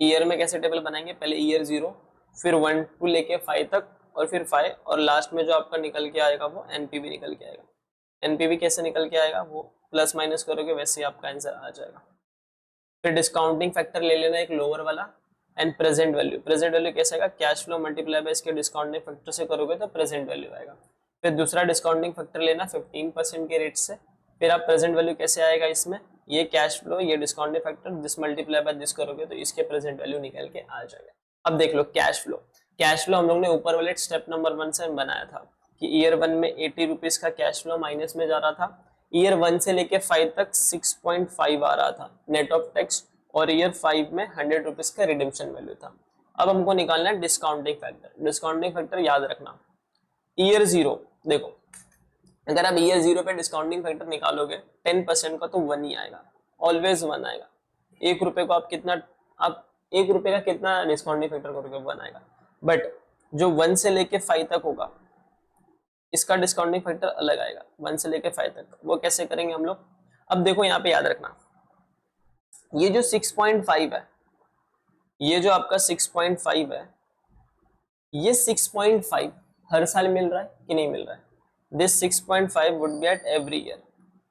ईयर में कैसे टेबल बनाएंगे, पहले ईयर 0, फिर 1 टू लेके 5 तक, और फिर 5, और लास्ट में जो आपका निकल के आएगा वो एनपीवी निकल के आएगा। एनपीवी कैसे निकल के आएगा, वो प्लस माइनस करोगे वैसे ही आपका आंसर आ जाएगा। फिर डिस्काउंटिंग फैक्टर ले लेना एक लोअर वाला, and present value. Present value कैसे आएगा, कैश फ्लो मल्टीप्लाई बाय इसके डिस्काउंटिंग फैक्टर से करोगे तो प्रेजेंट वैल्यू आएगा। फिर दूसरा डिस्काउंटिंग फैक्टर लेना 15% के रेट से, फिर आप प्रेजेंट वैल्यू कैसे आएगा इसमें, ये कैश फ्लो, ये discounting factor, this multiply by this करोगे तो इसके प्रेजेंट वैल्यू निकल के आ जाएगा। अब देख लो कैश फ्लो। कैश फ्लो हम लोग ने ऊपर वाले स्टेप नंबर 1 से बनाया था कि ईयर 1 में 80 रुपीज का कैश फ्लो माइनस में जा रहा था, ईयर 1 से लेके 5 तक 6.5 आ रहा था नेट ऑफ टैक्स, और ईयर 5 में 100 रुपीज का रिडेम्पशन वैल्यू था। अब हमको निकालना है डिस्काउंटिंग फैक्टर। डिस्काउंटिंग फैक्टर याद रखना, ईयर 0, देखो अगर आप ईयर 0 पे डिस्काउंटिंग फैक्टर निकालोगे 10% का तो 1 ही आएगा, ऑलवेज 1 आएगा। 1 रुपए को आप कितना, आप 1 रुपए का कितना डिस्काउंटिंग फैक्टर करोगे, 1 आएगा। बट जो 1 से लेके 5 तक होगा इसका डिस्काउंटिंग फैक्टर अलग आएगा, 1 से लेके 5 तक। वो कैसे करेंगे हम लोग, अब देखो यहाँ पे याद रखना, ये जो 6.5 है, ये जो आपका 6.5 है, ये 6.5 हर साल मिल रहा है कि नहीं मिल रहा है, this 6.5 would be at every year.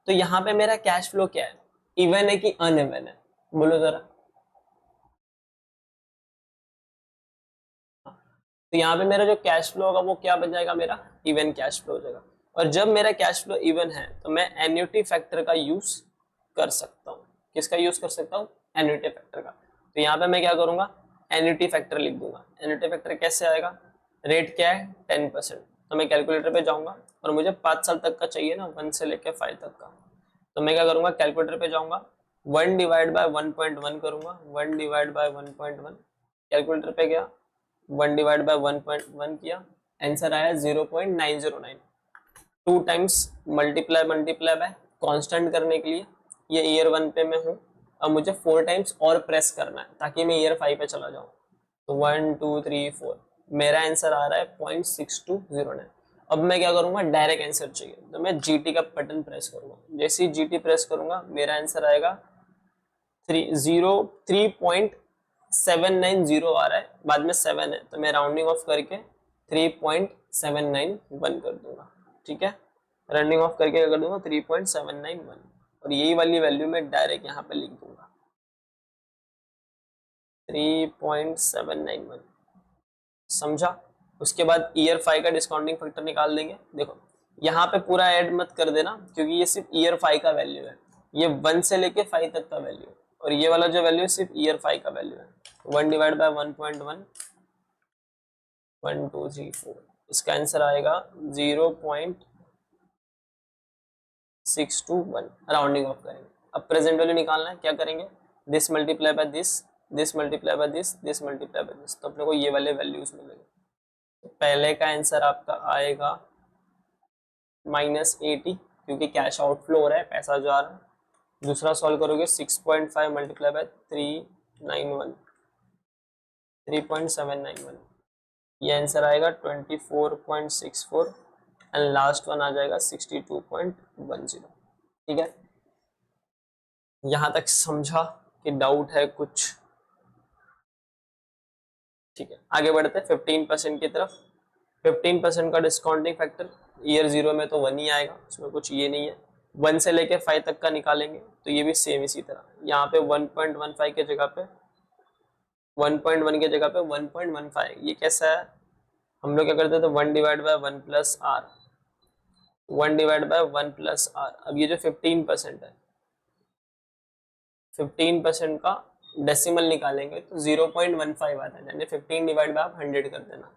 तो यहाँ पे मेरा कैश फ्लो क्या है, इवन है कि अनइवन है, बोलो जरा। तो यहाँ पे मेरा जो कैश फ्लो होगा वो क्या बन जाएगा, मेरा इवन कैश फ्लो हो जाएगा। और जब मेरा कैश फ्लो इवन है तो मैं एन्युटी फैक्टर का यूज कर सकता हूँ। किसका यूज कर सकता हूँ, एन्युटी फैक्टर का। तो यहाँ पे मैं क्या करूंगा, एन्युटी फैक्टर लिख दूंगा। एन्युटी फैक्टर कैसे आएगा, रेट क्या है 10%, तो मैं कैलकुलेटर पे जाऊंगा और मुझे 5 साल तक का चाहिए ना, 1 से लेकर 5 तक का। तो मैं क्या करूंगा, कैलकुलेटर पे जाऊंगा, 1 डिवाइड बाय 1.1 करूंगा, 1 डिवाइड बाय 1.1, कैलकुलेटर पे गया, 1 डिवाइड बाय 1.1 किया, आंसर आया 0.909। 2 टाइम्स मल्टीप्लाई बाय कांस्टेंट करने के लिए, ये ईयर 1 पे मैं हूँ, अब मुझे 4 टाइम्स और प्रेस करना है ताकि मैं ईयर 5 पे चला जाऊँ। तो 1 2 3 4, मेरा आंसर आ रहा है 0.6209। अब मैं क्या करूंगा, डायरेक्ट आंसर चाहिए तो मैं जीटी का बटन प्रेस करूंगा। जैसे ही जीटी प्रेस करूंगा मेरा आंसर आएगा 3.790 आ रहा है, बाद में 7 है तो मैं राउंडिंग ऑफ करके 3.791 कर दूंगा। ठीक है, राउंडिंग ऑफ करके क्या कर दूंगा, 3.791, और यही वाली वैल्यू मैं डायरेक्ट यहाँ पे लिख दूंगा 3.791। समझा। उसके बाद ईयर 5 का डिस्काउंटिंग फैक्टर निकाल देंगे। देखो यहाँ पे पूरा ऐड मत कर देना क्योंकि ये सिर्फ ईयर 5 का वैल्यू है, ये 1 से लेके 5 तक का वैल्यू है, और ये वाला जो वैल्यू है सिर्फ ईयर 5 का वैल्यू है। 1 डिवाइड बाय 1.1, 1 2 3 4, इसका आंसर आएगा 0.621, राउंडिंग ऑफ करेंगे। अब प्रेजेंट वैल्यू निकालना है, क्या करेंगे, this multiply by this, this multiply by this, this multiply by this, तो अपने को ये वाले वैल्यूज मिलेंगे। तो पहले का आंसर आपका आएगा -80 क्योंकि कैश आउटफ्लो हो रहा है, पैसा जा रहा है। दूसरा सॉल्व करोगे 6.5 मल्टीप्लाई बाय 3.791, ये आंसर आएगा 24.64, एंड लास्ट वन आ जाएगा 62.10। ठीक है, यहां तक समझा कि डाउट है कुछ? ठीक है, आगे बढ़ते हैं 15% की तरफ। 15% का डिस्काउंटिंग फैक्टर ईयर 0 में तो 1 ही आएगा, उसमें कुछ ये नहीं है। 1 से लेके 5 तक का निकालेंगे तो ये भी सेम इसी तरह, यहाँ पे 1.15 के जगह पे 1.1 के जगह पे 1.15, ये कैसा है, हम लोग क्या करते थे 1 divide by 1 plus R, 1 divide by 1 plus R. अब ये जो 15% है, 15% का डेसिमल निकालेंगे तो 0.15 आता है, यानी 15 डिवाइड बाय आप 100 कर देना,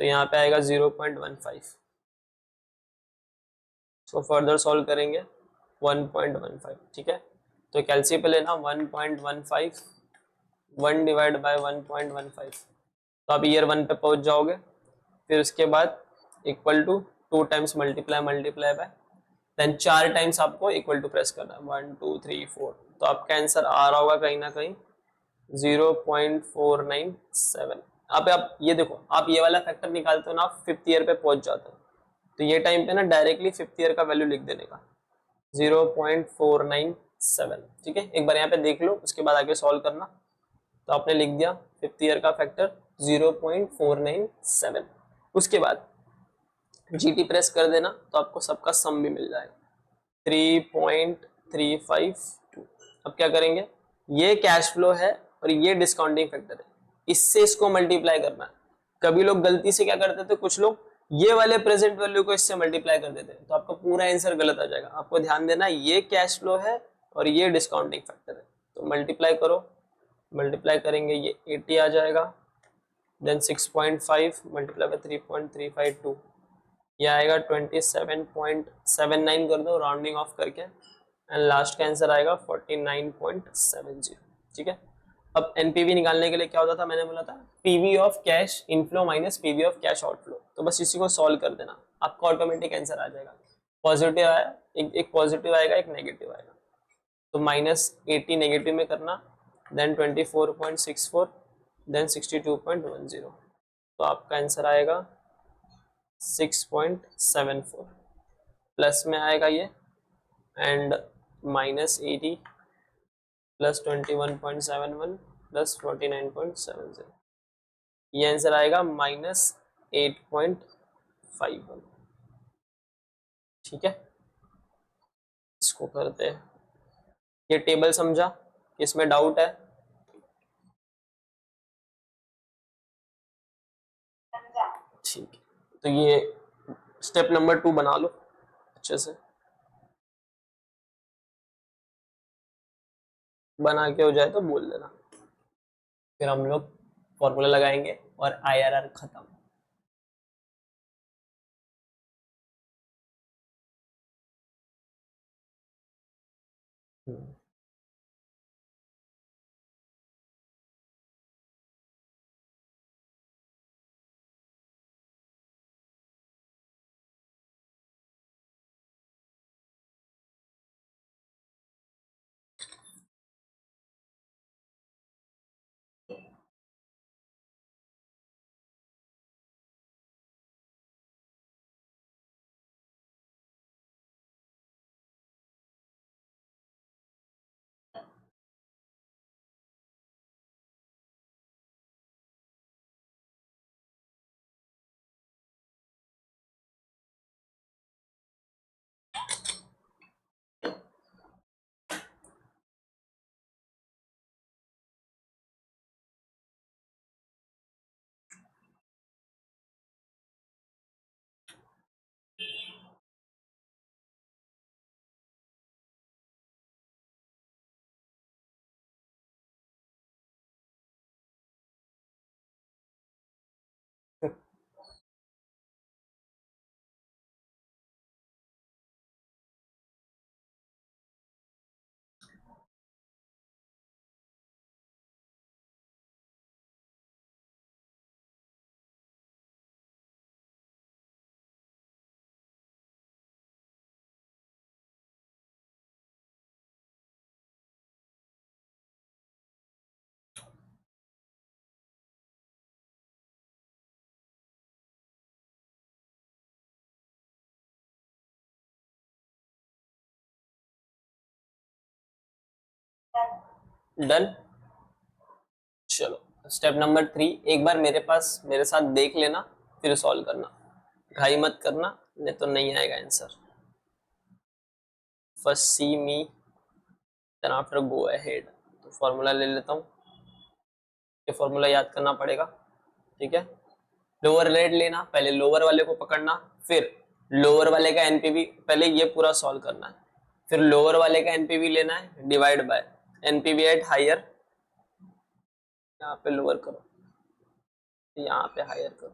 तो यहाँ पे आएगा 0.15। इसको फर्दर सॉल्व करेंगे 1.15। ठीक है, तो कैलसी पे लेना 1.15, 1 डिवाइड बाय 1.15, तो आप ईयर 1 पे पहुंच जाओगे। फिर उसके बाद equal to 2 times multiply by, then 4 times आपको इक्वल टू प्रेस करना है, 1 2 3 4, तो आपका आंसर आ रहा होगा कहीं ना कहीं 0.497। आप ये देखो, आप ये वाला फैक्टर निकालते हो ना, आप 5th ईयर पे पहुंच जाते हो, तो ये टाइम पे ना डायरेक्टली 5th ईयर का वैल्यू लिख देने का 0.497। ठीक है, एक बार यहाँ पे देख लो, उसके बाद आगे सॉल्व करना। तो आपने लिख दिया 5th ईयर का फैक्टर 0.497। उसके बाद जीटी प्रेस कर देना तो आपको सबका सम भी मिल जाएगा 3.352। अब क्या करेंगे, ये कैश फ्लो है और ये डिस्काउंटिंग फैक्टर है, इससे इसको मल्टीप्लाई करना है। कभी लोग गलती से क्या करते थे, कुछ लोग ये वाले प्रेजेंट वैल्यू को इससे मल्टीप्लाई कर देते हैं, तो आपका पूरा आंसर गलत आ जाएगा। आपको ध्यान देना ये कैश फ्लो है और ये डिस्काउंटिंग फैक्टर है, तो मल्टीप्लाई करो, मल्टीप्लाई करेंगे ये 80 आ जाएगा, देन 6.5 मल्टीप्लाई बाय 3.352, ये आएगा 27.79 कर दो राउंडिंग ऑफ करके, एंड लास्ट का आंसर आएगा 49.70। ठीक है। अब एनपीवी निकालने के लिए क्या होता था, मैंने बोला था PV of cash inflow minus PV of cash outflow, तो बस इसी को सॉल्व कर देना, आपका ऑटोमेटिक आंसर आ जाएगा। पॉजिटिव आया, एक पॉजिटिव आएगा, एक नेगेटिव आएगा, तो -80 नेगेटिव में करना, देन 24.64, देन 62.10, तो आपका आंसर आएगा 6.74, प्लस में आएगा ये, एंड -80 प्लस 21.71 प्लस 49.70, ये आंसर आएगा -8.51। ठीक है, इसको करते हैं। ये टेबल समझा, इसमें डाउट है? ठीक है, तो ये स्टेप नंबर 2 बना लो अच्छे से, बना के हो जाए तो बोल देना, फिर हम लोग फॉर्मूला लगाएंगे और आईआरआर खत्म। डन। चलो स्टेप नंबर 3 एक बार मेरे साथ देख लेना, फिर सॉल्व करना, घाई मत करना, नहीं तो नहीं आएगा answer. First see me then after go ahead. तो फॉर्मूला ले लेता हूँ, ये फॉर्मूला याद करना पड़ेगा। ठीक है, लोअर रेट लेना, पहले लोअर वाले को पकड़ना, फिर लोअर वाले का एनपीवी, पहले ये पूरा सॉल्व करना है, फिर लोअर वाले का एनपीवी लेना है, divide by NPV at higher, यहाँ पे लोअर करो, यहाँ पे हायर करो,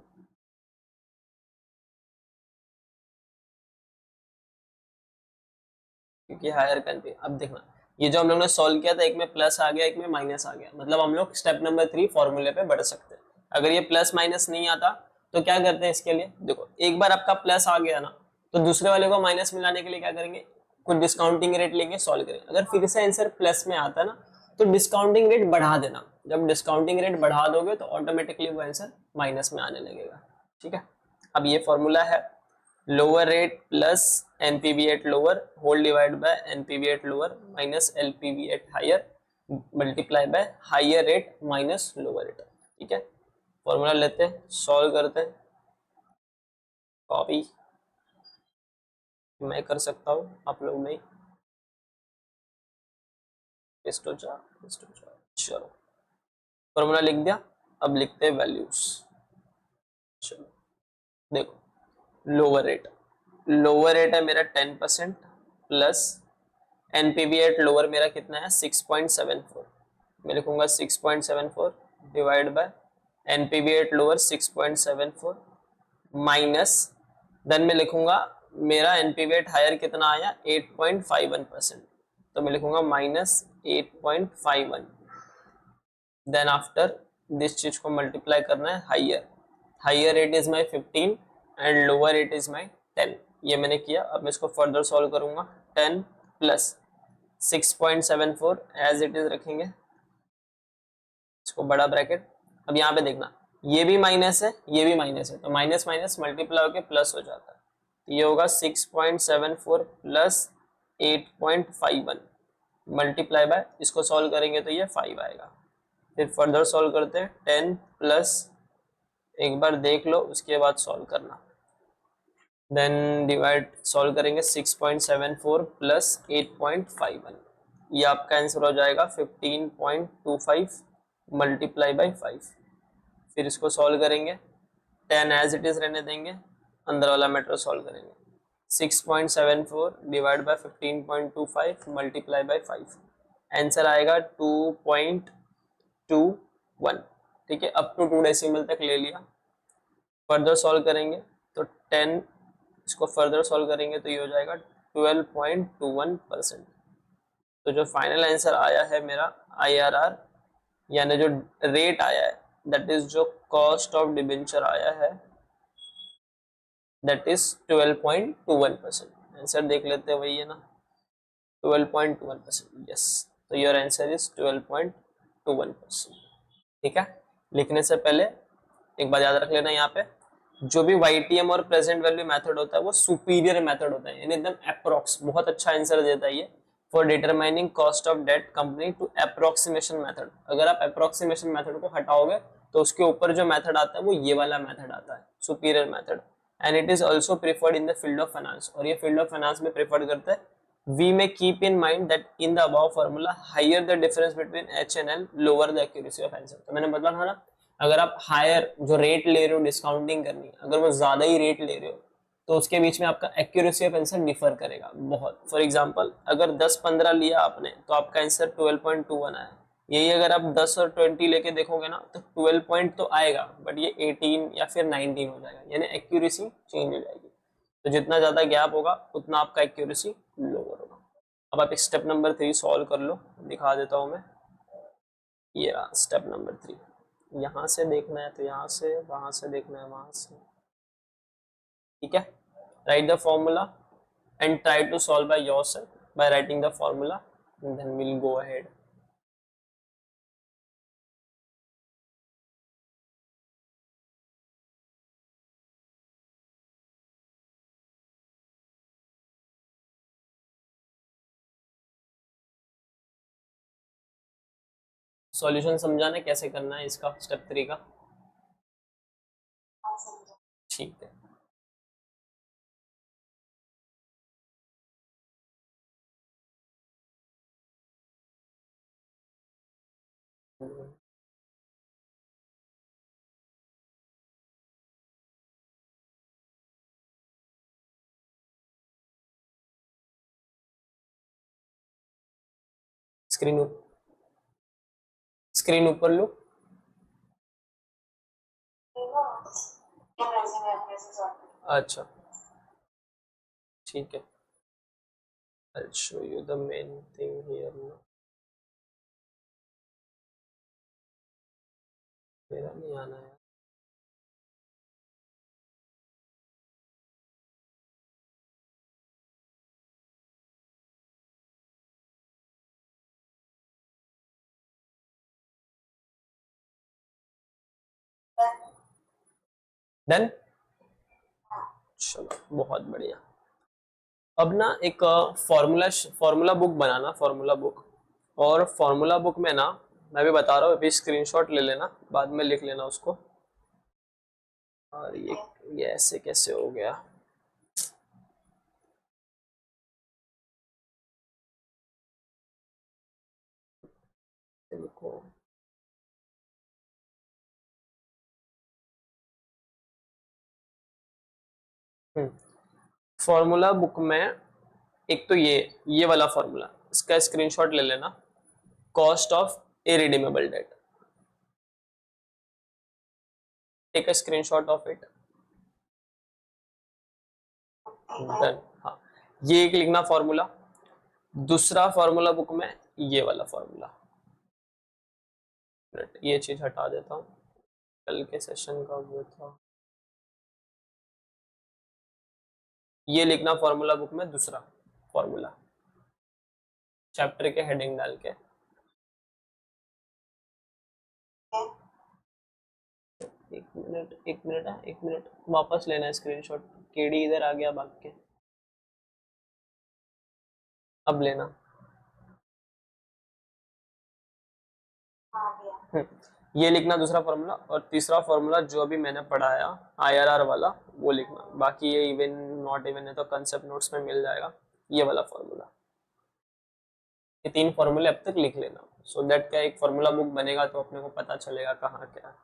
क्योंकि हायर का एनपीवी। अब देखना, ये जो हम लोग ने सॉल्व किया था, एक में प्लस आ गया, एक में माइनस आ गया, मतलब हम लोग स्टेप नंबर 3 फॉर्मूले पे बढ़ सकते हैं। अगर ये प्लस माइनस नहीं आता तो क्या करते हैं इसके लिए, देखो एक बार आपका प्लस आ गया ना, तो दूसरे वाले को माइनस मिलाने के लिए क्या करेंगे, कुछ डिस्काउंटिंग रेट लेंगे, सॉल्व करेंगे। अगर फिर से आंसर प्लस में आता है ना, तो डिस्काउंटिंग रेट बढ़ा देना, जब डिस्काउंटिंग रेट बढ़ा दोगे तो ऑटोमेटिकली वो आंसर माइनस में आने लगेगा। ठीक है, अब ये फॉर्मूला है, lower rate plus NPV at lower whole divide by NPV at lower minus LPV at higher multiply by higher rate minus lower rate. ठीक है, फॉर्मूला लेते हैं, सॉल्व करते हैं, कॉपी मैं कर सकता हूँ, आप लोग नहीं, पेस्ट हो जा, चलो फॉर्मूला लिख दिया, अब लिखते हैं वैल्यूज। चलो देखो लोअर रेट है मेरा 10% प्लस एनपीवी एट लोअर मेरा कितना है 6.74, मैं लिखूंगा 6.74 divide by NPV at lower 6.74 minus then मैं लिखूंगा मेरा एनपीवी एट हायर कितना आया 8.51%, तो मैं लिखूंगा माइनस 8.51। देन आफ्टर दिस चीज को मल्टीप्लाई करना है higher rate is my 15 and lower rate is my 10, ये मैंने किया। अब मैं इसको फर्दर सॉल्व करूंगा 10 प्लस 6.74 एज इट इज रखेंगे, इसको बड़ा ब्रैकेट। अब यहाँ पे देखना ये भी माइनस है ये भी माइनस है, तो माइनस माइनस मल्टीप्लाई होकर प्लस हो जाता है, तो ये होगा 6.74 प्लस 8.51 मल्टीप्लाई बाय, इसको सॉल्व करेंगे तो ये 5 आएगा। फिर फर्दर सॉल्व करते हैं 10 प्लस, एक बार देख लो उसके बाद सॉल्व करना, देन डिवाइड सॉल्व करेंगे 6.74 प्लस 8.51, ये आपका आंसर हो जाएगा 15.25 मल्टीप्लाई बाई 5। फिर इसको सॉल्व करेंगे 10 एज इट इज रहने देंगे, अंदर वाला मैटर सॉल्व करेंगे 6.74 divide bye 15.25 multiply by 5, answer आएगा 2.21। ठीक है, अप टू 2 डेसिमल तक ले लिया। फर्दर सॉल्व करेंगे तो 10, इसको फर्दर सॉल्व करेंगे तो ये हो जाएगा 12.21%। तो जो फाइनल आंसर आया है मेरा IRR यानी जो रेट आया है दैट इज जो कॉस्ट ऑफ डिबेंचर आया है दैट इज 12.21%। आंसर देख लेते हैं, वही है ना 12.21%, यस। तो योर आंसर इज 12.21%। ठीक है, लिखने से पहले एक बात याद रख लेना, यहाँ पे जो भी YTM और प्रेजेंट वैल्यू मेथड होता है वो सुपीरियर मेथड होता है, यानी एकदम अप्रोक्स, बहुत अच्छा आंसर देता है ये for determining cost of debt company to approximation method. अगर आप अप्रोक्सीमेशन मेथड को हटाओगे तो उसके ऊपर जो मेथड आता है वो ये वाला मेथड आता है, superior method, and it is also preferred in the field of finance, और ये फील्ड ऑफ फाइनेंस में प्रिफर्ड करते हैं। We may keep in mind that in the above formula, higher the difference between H and L, lower the accuracy of answer। तो मैंने बताया था ना, अगर आप हायर जो रेट ले रहे हो डिस्काउंटिंग करनी, अगर वो ज्यादा ही रेट ले रहे हो तो उसके बीच में आपका एक्यूरेसी ऑफ आंसर डिफर करेगा बहुत। फॉर एग्जांपल अगर 10-15 लिया आपने तो आपका आंसर 12.21 आया, यही अगर आप 10 और 20 लेके देखोगे ना तो 12 पॉइंट तो आएगा बट ये 18 या फिर 19 हो जाएगा, यानी एक्यूरेसी चेंज हो जाएगी। तो जितना ज्यादा गैप होगा उतना आपका एक्यूरेसी लोअर होगा। अब आप स्टेप नंबर 3 सॉल्व कर लो, दिखा देता हूं मैं। ये रहा स्टेप नंबर 3, यहाँ से देखना है तो यहाँ से, वहां से देखना है वहां से। ठीक है, write the formula and try to solve by yourself by writing the formula and then we will go ahead. Solution समझाना कैसे करना है इसका स्टेप 3 का। ठीक है, स्क्रीन स्क्रीन ऊपर लो। अच्छा ठीक है, I'll show you the main thing here now। मेरा नहीं आना है। डन, चलो बहुत बढ़िया। अब ना एक फॉर्मूला फॉर्मूला बुक बनाना, फॉर्मूला बुक, और फॉर्मूला बुक में ना मैं भी बता रहा हूँ, अभी स्क्रीनशॉट ले लेना, बाद में लिख लेना उसको। और ये ऐसे कैसे हो गया, देखो फॉर्मूला बुक में एक तो ये वाला फॉर्मूला, इसका स्क्रीनशॉट ले लेना, cost of irredeemable debt, take a screenshot of it, done. हाँ, ये एक लिखना फॉर्मूला। दूसरा फॉर्मूला बुक में ये वाला फॉर्मूला, ये चीज हटा देता हूँ, कल के सेशन का वो था, ये लिखना फॉर्मूला बुक में दूसरा फॉर्मूला, चैप्टर के हेडिंग डाल के। एक मिनट वापस लेना है स्क्रीनशॉट, केडी इधर आ गया भाग के, अब लेना। ये लिखना दूसरा फॉर्मूला, और तीसरा फॉर्मूला जो अभी मैंने पढ़ाया आईआरआर वाला वो लिखना, बाकी ये इवन नॉट इवन है तो कंसेप्ट नोट्स में मिल जाएगा, ये वाला फॉर्मूला। ये 3 फॉर्मूले अब तक लिख लेना, सो दैट क्या एक फॉर्मूला बुक बनेगा तो अपने को पता चलेगा कहाँ क्या है।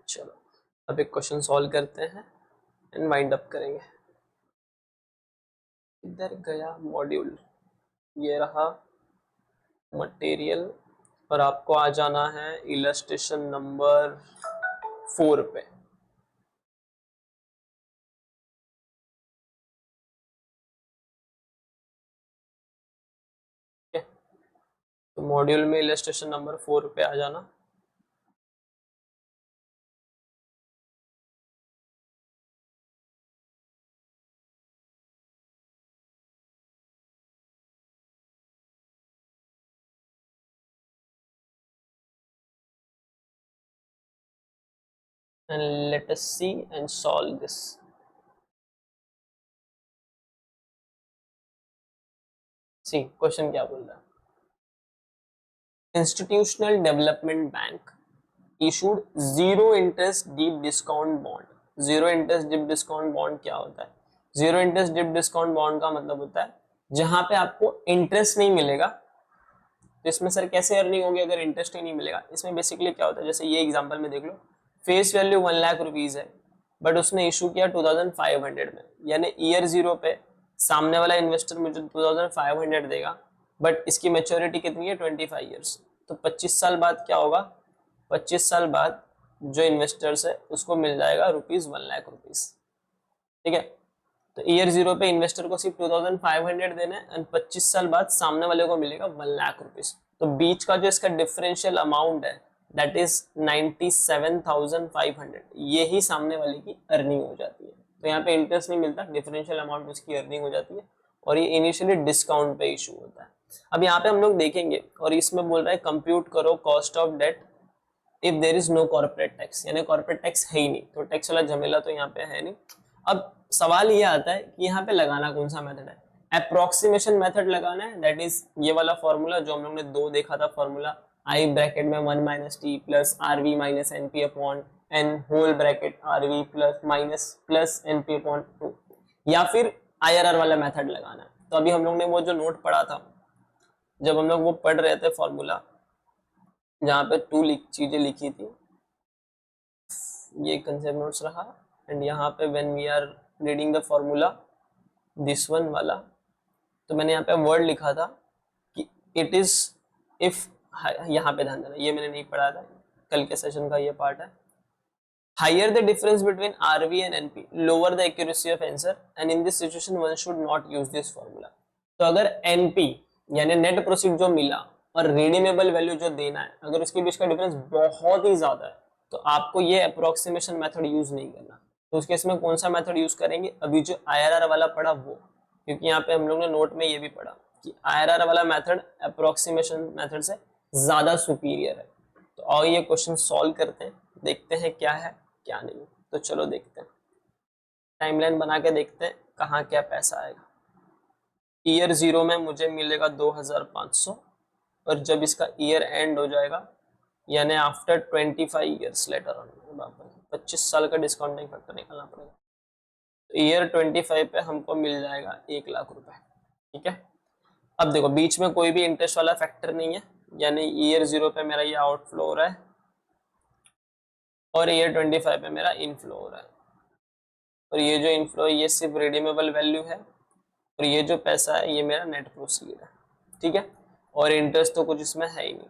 चलो अब एक क्वेश्चन सॉल्व करते हैं एंड वाइंड अप करेंगे। इधर गया मॉड्यूल, ये रहा मटेरियल, और आपको आ जाना है इलस्ट्रेशन नंबर 4 पे। तो मॉड्यूल में इलस्ट्रेशन नंबर 4 पे आ जाना। And let us see and solve this. See question क्या बोल रहा है, institutional development bank issued zero interest deep discount bond. Zero interest deep discount bond क्या होता है? Zero interest deep discount bond का मतलब होता है जहां पे आपको इंटरेस्ट नहीं मिलेगा। तो इसमें सर कैसे अर्निंग होगी अगर इंटरेस्ट ही नहीं मिलेगा? इसमें बेसिकली क्या होता है, जैसे ये एग्जांपल में देख लो, फेस वैल्यू 1 लाख रुपीज है, बट उसने इशू किया 2500 में, यानी ईयर 0 पे सामने वाला इन्वेस्टर मुझे 2500 देगा, बट इसकी मेच्योरिटी कितनी है? 25 ईयर्स। तो 25 साल बाद क्या होगा? 25 साल बाद जो इन्वेस्टर्स है उसको मिल जाएगा ₹1,00,000। ठीक है, तो ईयर 0 पे इन्वेस्टर को सिर्फ 2500 देना है एंड 25 साल बाद सामने वाले को मिलेगा ₹1,00,000। तो बीच का जो इसका डिफरेंशियल अमाउंट है दैट इज 97,500, यही सामने वाले की अर्निंग हो जाती है। तो यहाँ पे इंटरेस्ट नहीं मिलता, डिफरेंशियल अमाउंट उसकी अर्निंग हो जाती है, और ये इनिशियली डिस्काउंट पे इशू होता है। अब यहाँ पे हम लोग देखेंगे, और इसमें बोल रहा है कंप्यूट करो cost of debt if there is no corporate tax, यानी कॉर्पोरेट टैक्स है ही नहीं, तो टैक्स वाला झमेला तो यहाँ पे है नहीं। अब सवाल ये आता है कि यहाँ पे लगाना कौन सा मेथड है? अप्रोक्सीमेशन मेथड लगाना है, दैट इज ये वाला फॉर्मूला जो हम लोग ने 2 देखा था फॉर्मूला, आई ब्रैकेट में 1 minus T plus R V minus N P upon N whole bracket R V plus minus plus N P upon 2, या फिर आईआरआर वाला मेथड लगाना है। तो अभी हम लोग ने वो जो नोट पढ़ा था, जब हम लोग वो पढ़ रहे थे फॉर्मूला, जहाँ पे 2 चीजें लिखी थी, ये कंसेप्ट नोट्स रहा, एंड यहाँ पे when we are reading the formula this one वाला, तो मैंने यहाँ पे वर्ड लिखा था कि इट इज इफ, यहाँ पे ध्यान देना, ये मैंने नहीं पढ़ा था, कल के सेशन का ये पार्ट है। Higher the difference between RV and NP lower the accuracy of answer and in this situation one should not use this formula. तो अगर एनपी यानी नेट प्रोसीड जो मिला और रिडीमेबल वैल्यू जो देना है, अगर उसके बीच का डिफरेंस बहुत ही ज्यादा है तो आपको ये अप्रोक्सीमेशन मेथड यूज नहीं करना। तो उस केस में कौन सा मेथड यूज करेंगे? अभी जो आईआरआर वाला पढ़ा वो, क्योंकि यहाँ पे हम लोग ने नोट में ये भी पढ़ा कि आईआरआर वाला मेथड अप्रोक्सीमेशन मेथड से ज्यादा सुपीरियर है। तो और ये क्वेश्चन सॉल्व करते हैं, देखते हैं क्या है क्या नहीं। तो चलो देखते हैं, टाइमलाइन बना के देखते हैं कहाँ क्या पैसा आएगा। ईयर 0 में मुझे मिलेगा 2500, और जब इसका ईयर एंड हो जाएगा यानी आफ्टर 25 ईयर्स लेटर ऑन, 25 साल का डिस्काउंटिंग फैक्टर निकालना पड़ेगा, तो ईयर 25 पे हमको मिल जाएगा 1 लाख रुपए। ठीक है, अब देखो बीच में कोई भी इंटरेस्ट वाला फैक्टर नहीं है, यानी ईयर 0 पे मेरा ये आउटफ्लो हो रहा है और ईयर 25 पे मेरा इनफ्लो हो रहा है। और ये जो इनफ्लो है ये सिर्फ रिडीमेबल वैल्यू है और ये जो पैसा है ये मेरा नेट प्रोसीड है, ठीक है। और इंटरेस्ट तो कुछ इसमें है ही नहीं,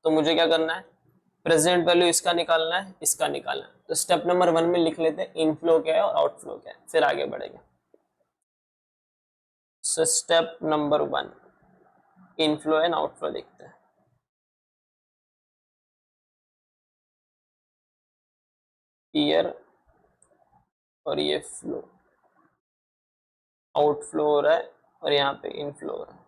तो मुझे क्या करना है, प्रेजेंट वैल्यू इसका निकालना है, इसका निकालना है। तो स्टेप नंबर 1 में लिख लेते हैं इनफ्लो क्या है और आउटफ्लो क्या है, फिर आगे बढ़ेंगे। So step number 1 inflow and outflow देखते हैं। ईयर और ये फ्लो, आउटफ्लो हो रहा है और यहाँ पे इनफ्लो हो रहा है।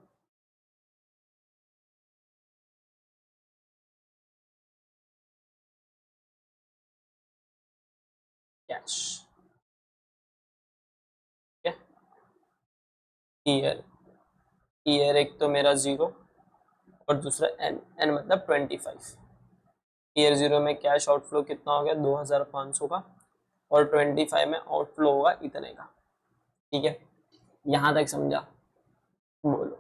कैश, ठीक है। ईयर, ईयर एक तो मेरा 0 और दूसरा एन, एन मतलब 25। ईयर 0 में कैश आउटफ्लो कितना हो गया 2500 का और 25 में आउटफ्लो होगा इतने का, ठीक है। यहां तक समझा, बोलो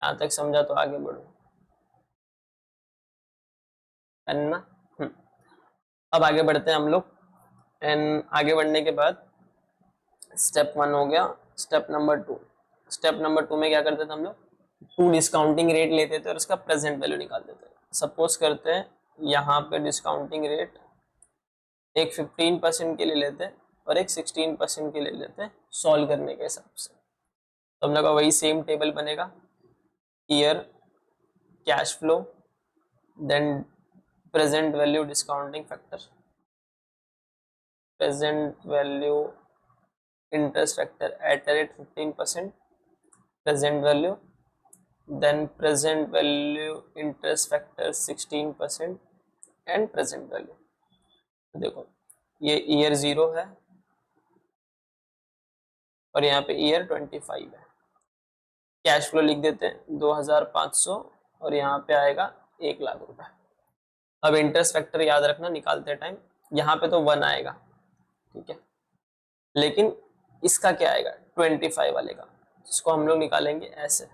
यहां तक समझा तो आगे बढ़ो, है ना। अब आगे बढ़ते हैं हम लोग। एंड आगे बढ़ने के बाद स्टेप 1 हो गया। स्टेप नंबर 2, स्टेप नंबर 2 में क्या करते थे हम लोग, टू डिस्काउंटिंग रेट लेते थे और उसका प्रेजेंट वैल्यू निकालते थे। सपोज करते हैं यहाँ पे डिस्काउंटिंग रेट एक 15% के लिए लेते हैं और एक 16% के लिए लेते हैं सॉल्व करने के हिसाब से। तो हम लोग का वही सेम टेबल बनेगा, year, cash flow, then present value discounting factor, present value interest factor at rate 15%, present value, then present value interest factor 16% and present value. देखो ये ईयर 0 है और यहाँ पे ईयर 25 है। कैश फ्लो लिख देते हैं 2500 और यहाँ पे आएगा 1,00,000 रुपए। अब इंटरेस्ट फैक्टर याद रखना निकालते टाइम, यहाँ पे तो 1 आएगा, ठीक है, लेकिन इसका क्या आएगा 25 वाले का, जिसको हम लोग निकालेंगे ऐसे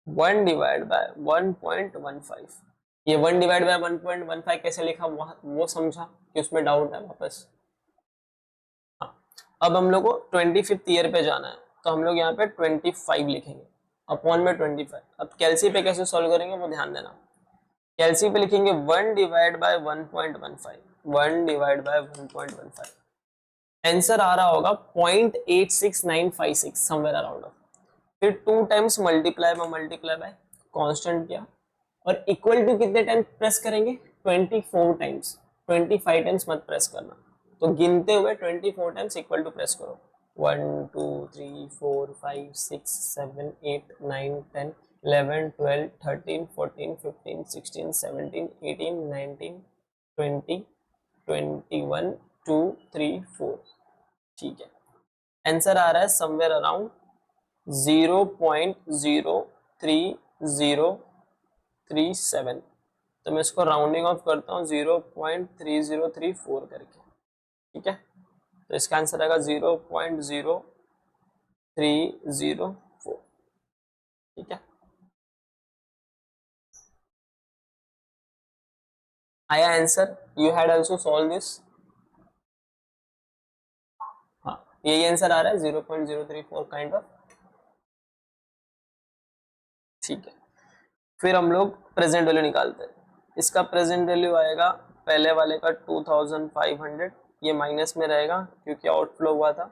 1 डिवाइड बाय 1.15। ये 1 डिवाइड बाय 1.15 कैसे लिखा वो समझा कि उसमें डाउट है वापस। हाँ, अब हम लोग को 25th ईयर पे जाना है तो हम लोग यहाँ पे 25 लिखेंगे अपॉन में 25। अब कैलसी पे कैसे सॉल्व करेंगे वो ध्यान देना। कैलसी पे लिखेंगे 1 divide by 1.15, 1 divide by 1.15। Answer आ रहा होगा 0.86956 समवेयर अराउंड। फिर 2 टाइम्स मल्टीप्लाई बाय कांस्टेंट किया और इक्वल टू कितने टाइम प्रेस करेंगे 24 टाइम्स, 25 टाइम्स मत प्रेस करना। तो गिनते हुए 24 टाइम्स इक्वल टू प्रेस करो 1 2 3 4 5 6 7 8 9 10 11 12 13 14 15 16 17 18 19 20 21 2 3 4, ठीक है। आंसर आ रहा है समवेयर अराउंड 0.03037। तो मैं इसको राउंडिंग ऑफ करता हूँ 0.3034 करके, ठीक है। तो इसका आंसर आएगा 0.0304, ठीक है। आया answer? You had also solve this? हाँ, यही आंसर आ रहा है 0.034 काइंड ऑफ, ठीक है। फिर हम लोग प्रेजेंट वैल्यू निकालते हैं। इसका प्रेजेंट वैल्यू आएगा पहले वाले का 2500, ये माइनस में रहेगा क्योंकि आउटफ्लो हुआ था।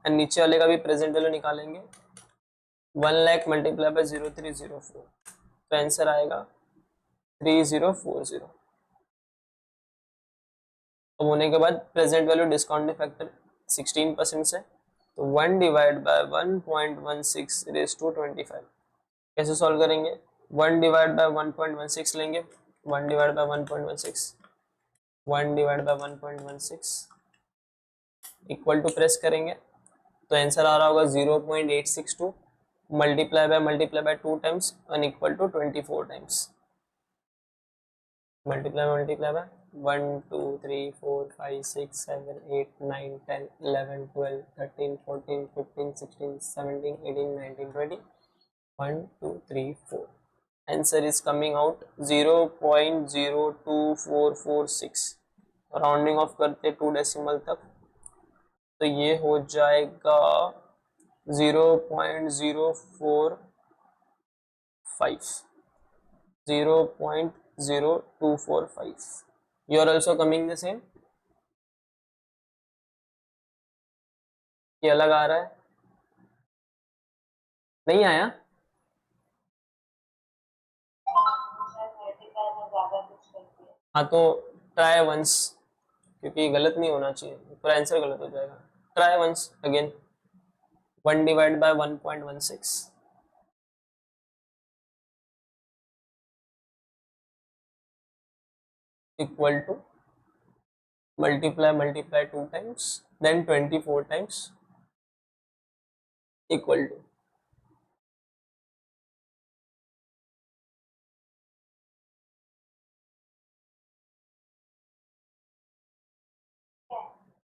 एंड नीचे वाले का भी प्रेजेंट वैल्यू निकालेंगे 1 लाख मल्टीप्लाई बाय 0304, तो आंसर आएगा 3040। अब होने के बाद प्रेजेंट वैल्यू डिस्काउंटिंग फैक्टर 16% से, तो 1 डिवाइड बाय 1.16 रेज टू 25। कैसे सॉल्व करेंगे, 1 डिवाइड बाय 1.16 लेंगे, 1 divide by 1.16, 1 divide by 1.16 equal to press करेंगे तो आंसर आ रहा होगा 0.862 multiply by 2 times and equal to 24 times, multiply by 1 2 3 4 5 6 7 8 9 10 11 12 13 14 15 16 17 18 19 20 1 2 3 4 answer is coming out 0.02446 rounding off करते 2 डेसिमल तक तो ये हो जाएगा 0.0245 you are also coming the same ये अलग आ रहा है नहीं आया हाँ तो ट्राई वंस क्योंकि गलत नहीं होना चाहिए पर आंसर गलत हो जाएगा try once again 1 divide by 1.16 equal to multiply 2 times then 24 times equal to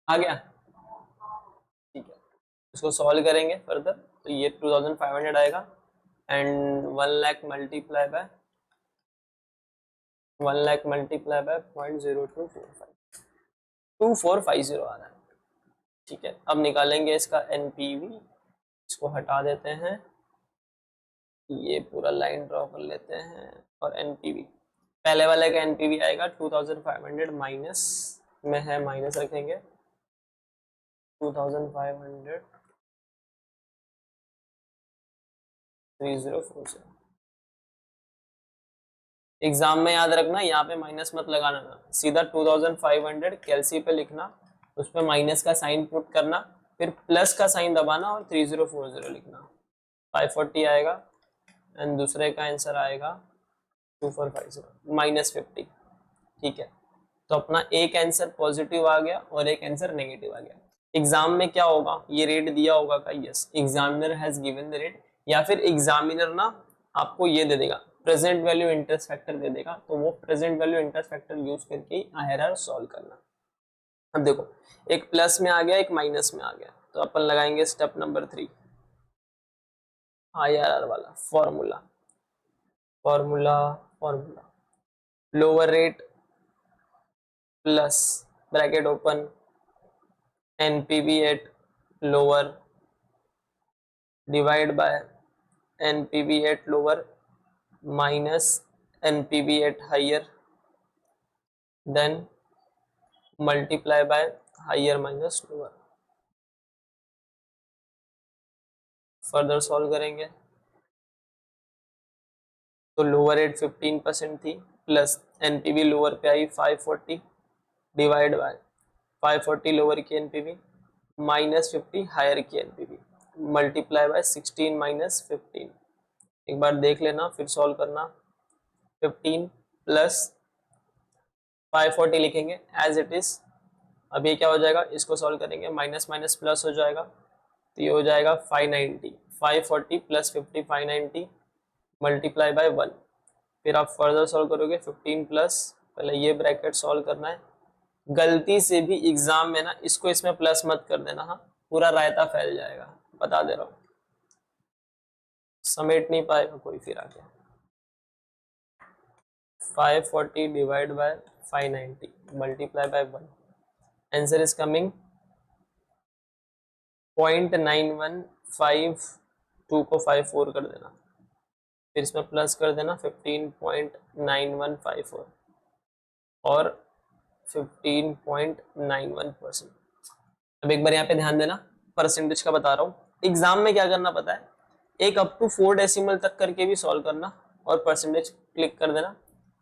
आ गया ठीक है इसको सॉल्व करेंगे फर्दर तो ये 2500 आएगा एंड 1 लाख मल्टीप्लाई बाय 0.0245 आ रहा है ठीक है अब निकालेंगे इसका एनपीवी इसको हटा देते हैं ये पूरा लाइन ड्रॉ कर लेते हैं और एनपीवी पहले वाले का एनपीवी आएगा 2500 माइनस में है माइनस रखेंगे 2500 3040 एग्जाम में याद रखना यहाँ पे माइनस मत लगाना ना सीधा 2500 कैलसी पे लिखना उस पर माइनस का साइन पुट करना फिर प्लस का साइन दबाना और 3040 लिखना 540 आएगा एंड दूसरे का आंसर आएगा 2450 -50 ठीक है तो अपना एक आंसर पॉजिटिव आ गया और एक आंसर नेगेटिव आ गया एग्जाम में क्या होगा ये रेट दिया होगा का yes examiner has given the rate या फिर एग्जामिनर ना आपको ये दे देगा प्रेजेंट वैल्यू इंटरेस्ट फैक्टर दे देगा तो वो present value interest factor use करके आईआरआर सॉल्व करना अब देखो एक प्लस में आ गया एक माइनस में आ गया तो अपन लगाएंगे स्टेप नंबर 3 आईआरआर वाला formula lower rate plus bracket open NPV at lower divide by NPV at lower minus NPV at higher then multiply by higher minus lower further solve करेंगे तो लोअर रेट 15% थी plus NPV lower पे आई 540 divide by 540 lower की NPV minus 50 higher की NPV multiply by 16 minus 15 एक बार देख लेना फिर सॉल्व करना 15 प्लस 540 लिखेंगे एज इट इज अब ये क्या हो जाएगा इसको सॉल्व करेंगे माइनस माइनस प्लस हो जाएगा तो ये हो जाएगा 590 540 प्लस 50 590 मल्टीप्लाई बाय 1 फिर आप फर्दर सॉल्व करोगे 15 प्लस पहले ये ब्रैकेट सॉल्व करना है गलती से भी एग्जाम में ना इसको इसमें प्लस मत कर देना हाँ पूरा रायता फैल जाएगा बता दे रहा हूँ समेट नहीं पाएगा कोई फिर आके 540 divide by 590 multiply by 1 answer is coming 0.9152 को 54 कर देना फिर इसमें प्लस कर देना 15.9154 और 15.91%। अब एक बार यहाँ पे ध्यान देना परसेंटेज का बता रहा हूँ एग्जाम में क्या करना पता है एक अप टू 4 डेसिमल तक करके भी सॉल्व करना और परसेंटेज क्लिक कर देना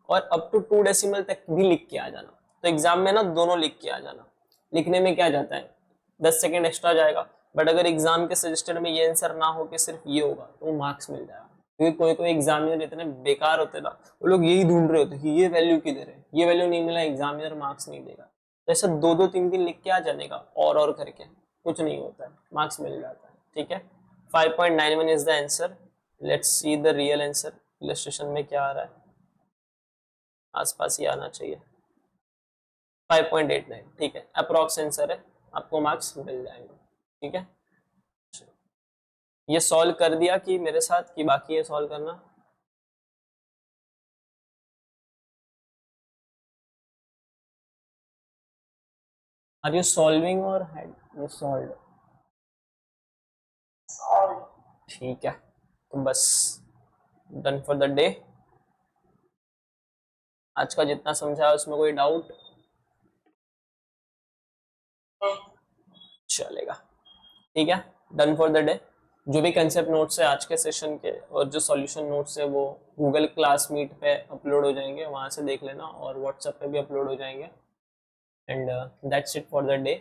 और अप टू 2 डेसिमल तक भी लिख के आ जाना तो एग्जाम में ना दोनों लिख के आ जाना लिखने में क्या जाता है 10 सेकंड एक्स्ट्रा जाएगा बट अगर एग्जाम के सजेस्टेड में ये आंसर ना हो कि सिर्फ ये होगा तो मार्क्स मिल जाएगा क्योंकि कोई कोई एग्जामिनर इतने बेकार होते ना वो लोग यही ढूंढ रहे होते कि ये वैल्यू किधर है ये वैल्यू नहीं मिला एग्जामिनर मार्क्स नहीं देगा तो ऐसा 2-2 3 लिख के आ जाने का और करके कुछ नहीं होता है मार्क्स मिल जाता है ठीक है 5.91 is the answer. Let's see the real answer. Illustration में क्या आ रहा है आसपास ही आना चाहिए 5.89, ठीक है, अप्रॉक्स आंसर है, आपको मार्क्स मिल जाएंगे, ठीक है। ये सॉल्व कर दिया कि मेरे साथ कि बाकी है सॉल्व करना? आर यू सॉल्विंग और हैड यू सॉल्व्ड? ठीक है, तो बस डन फॉर द डे। आज का जितना समझा उसमें कोई डाउट? चलेगा, ठीक है, डन फॉर द डे। जो भी कंसेप्ट नोट्स है आज के सेशन के और जो सॉल्यूशन नोट्स है वो गूगल क्लासमीट पे अपलोड हो जाएंगे, वहां से देख लेना, और व्हाट्सएप पे भी अपलोड हो जाएंगे। And that's it for the day.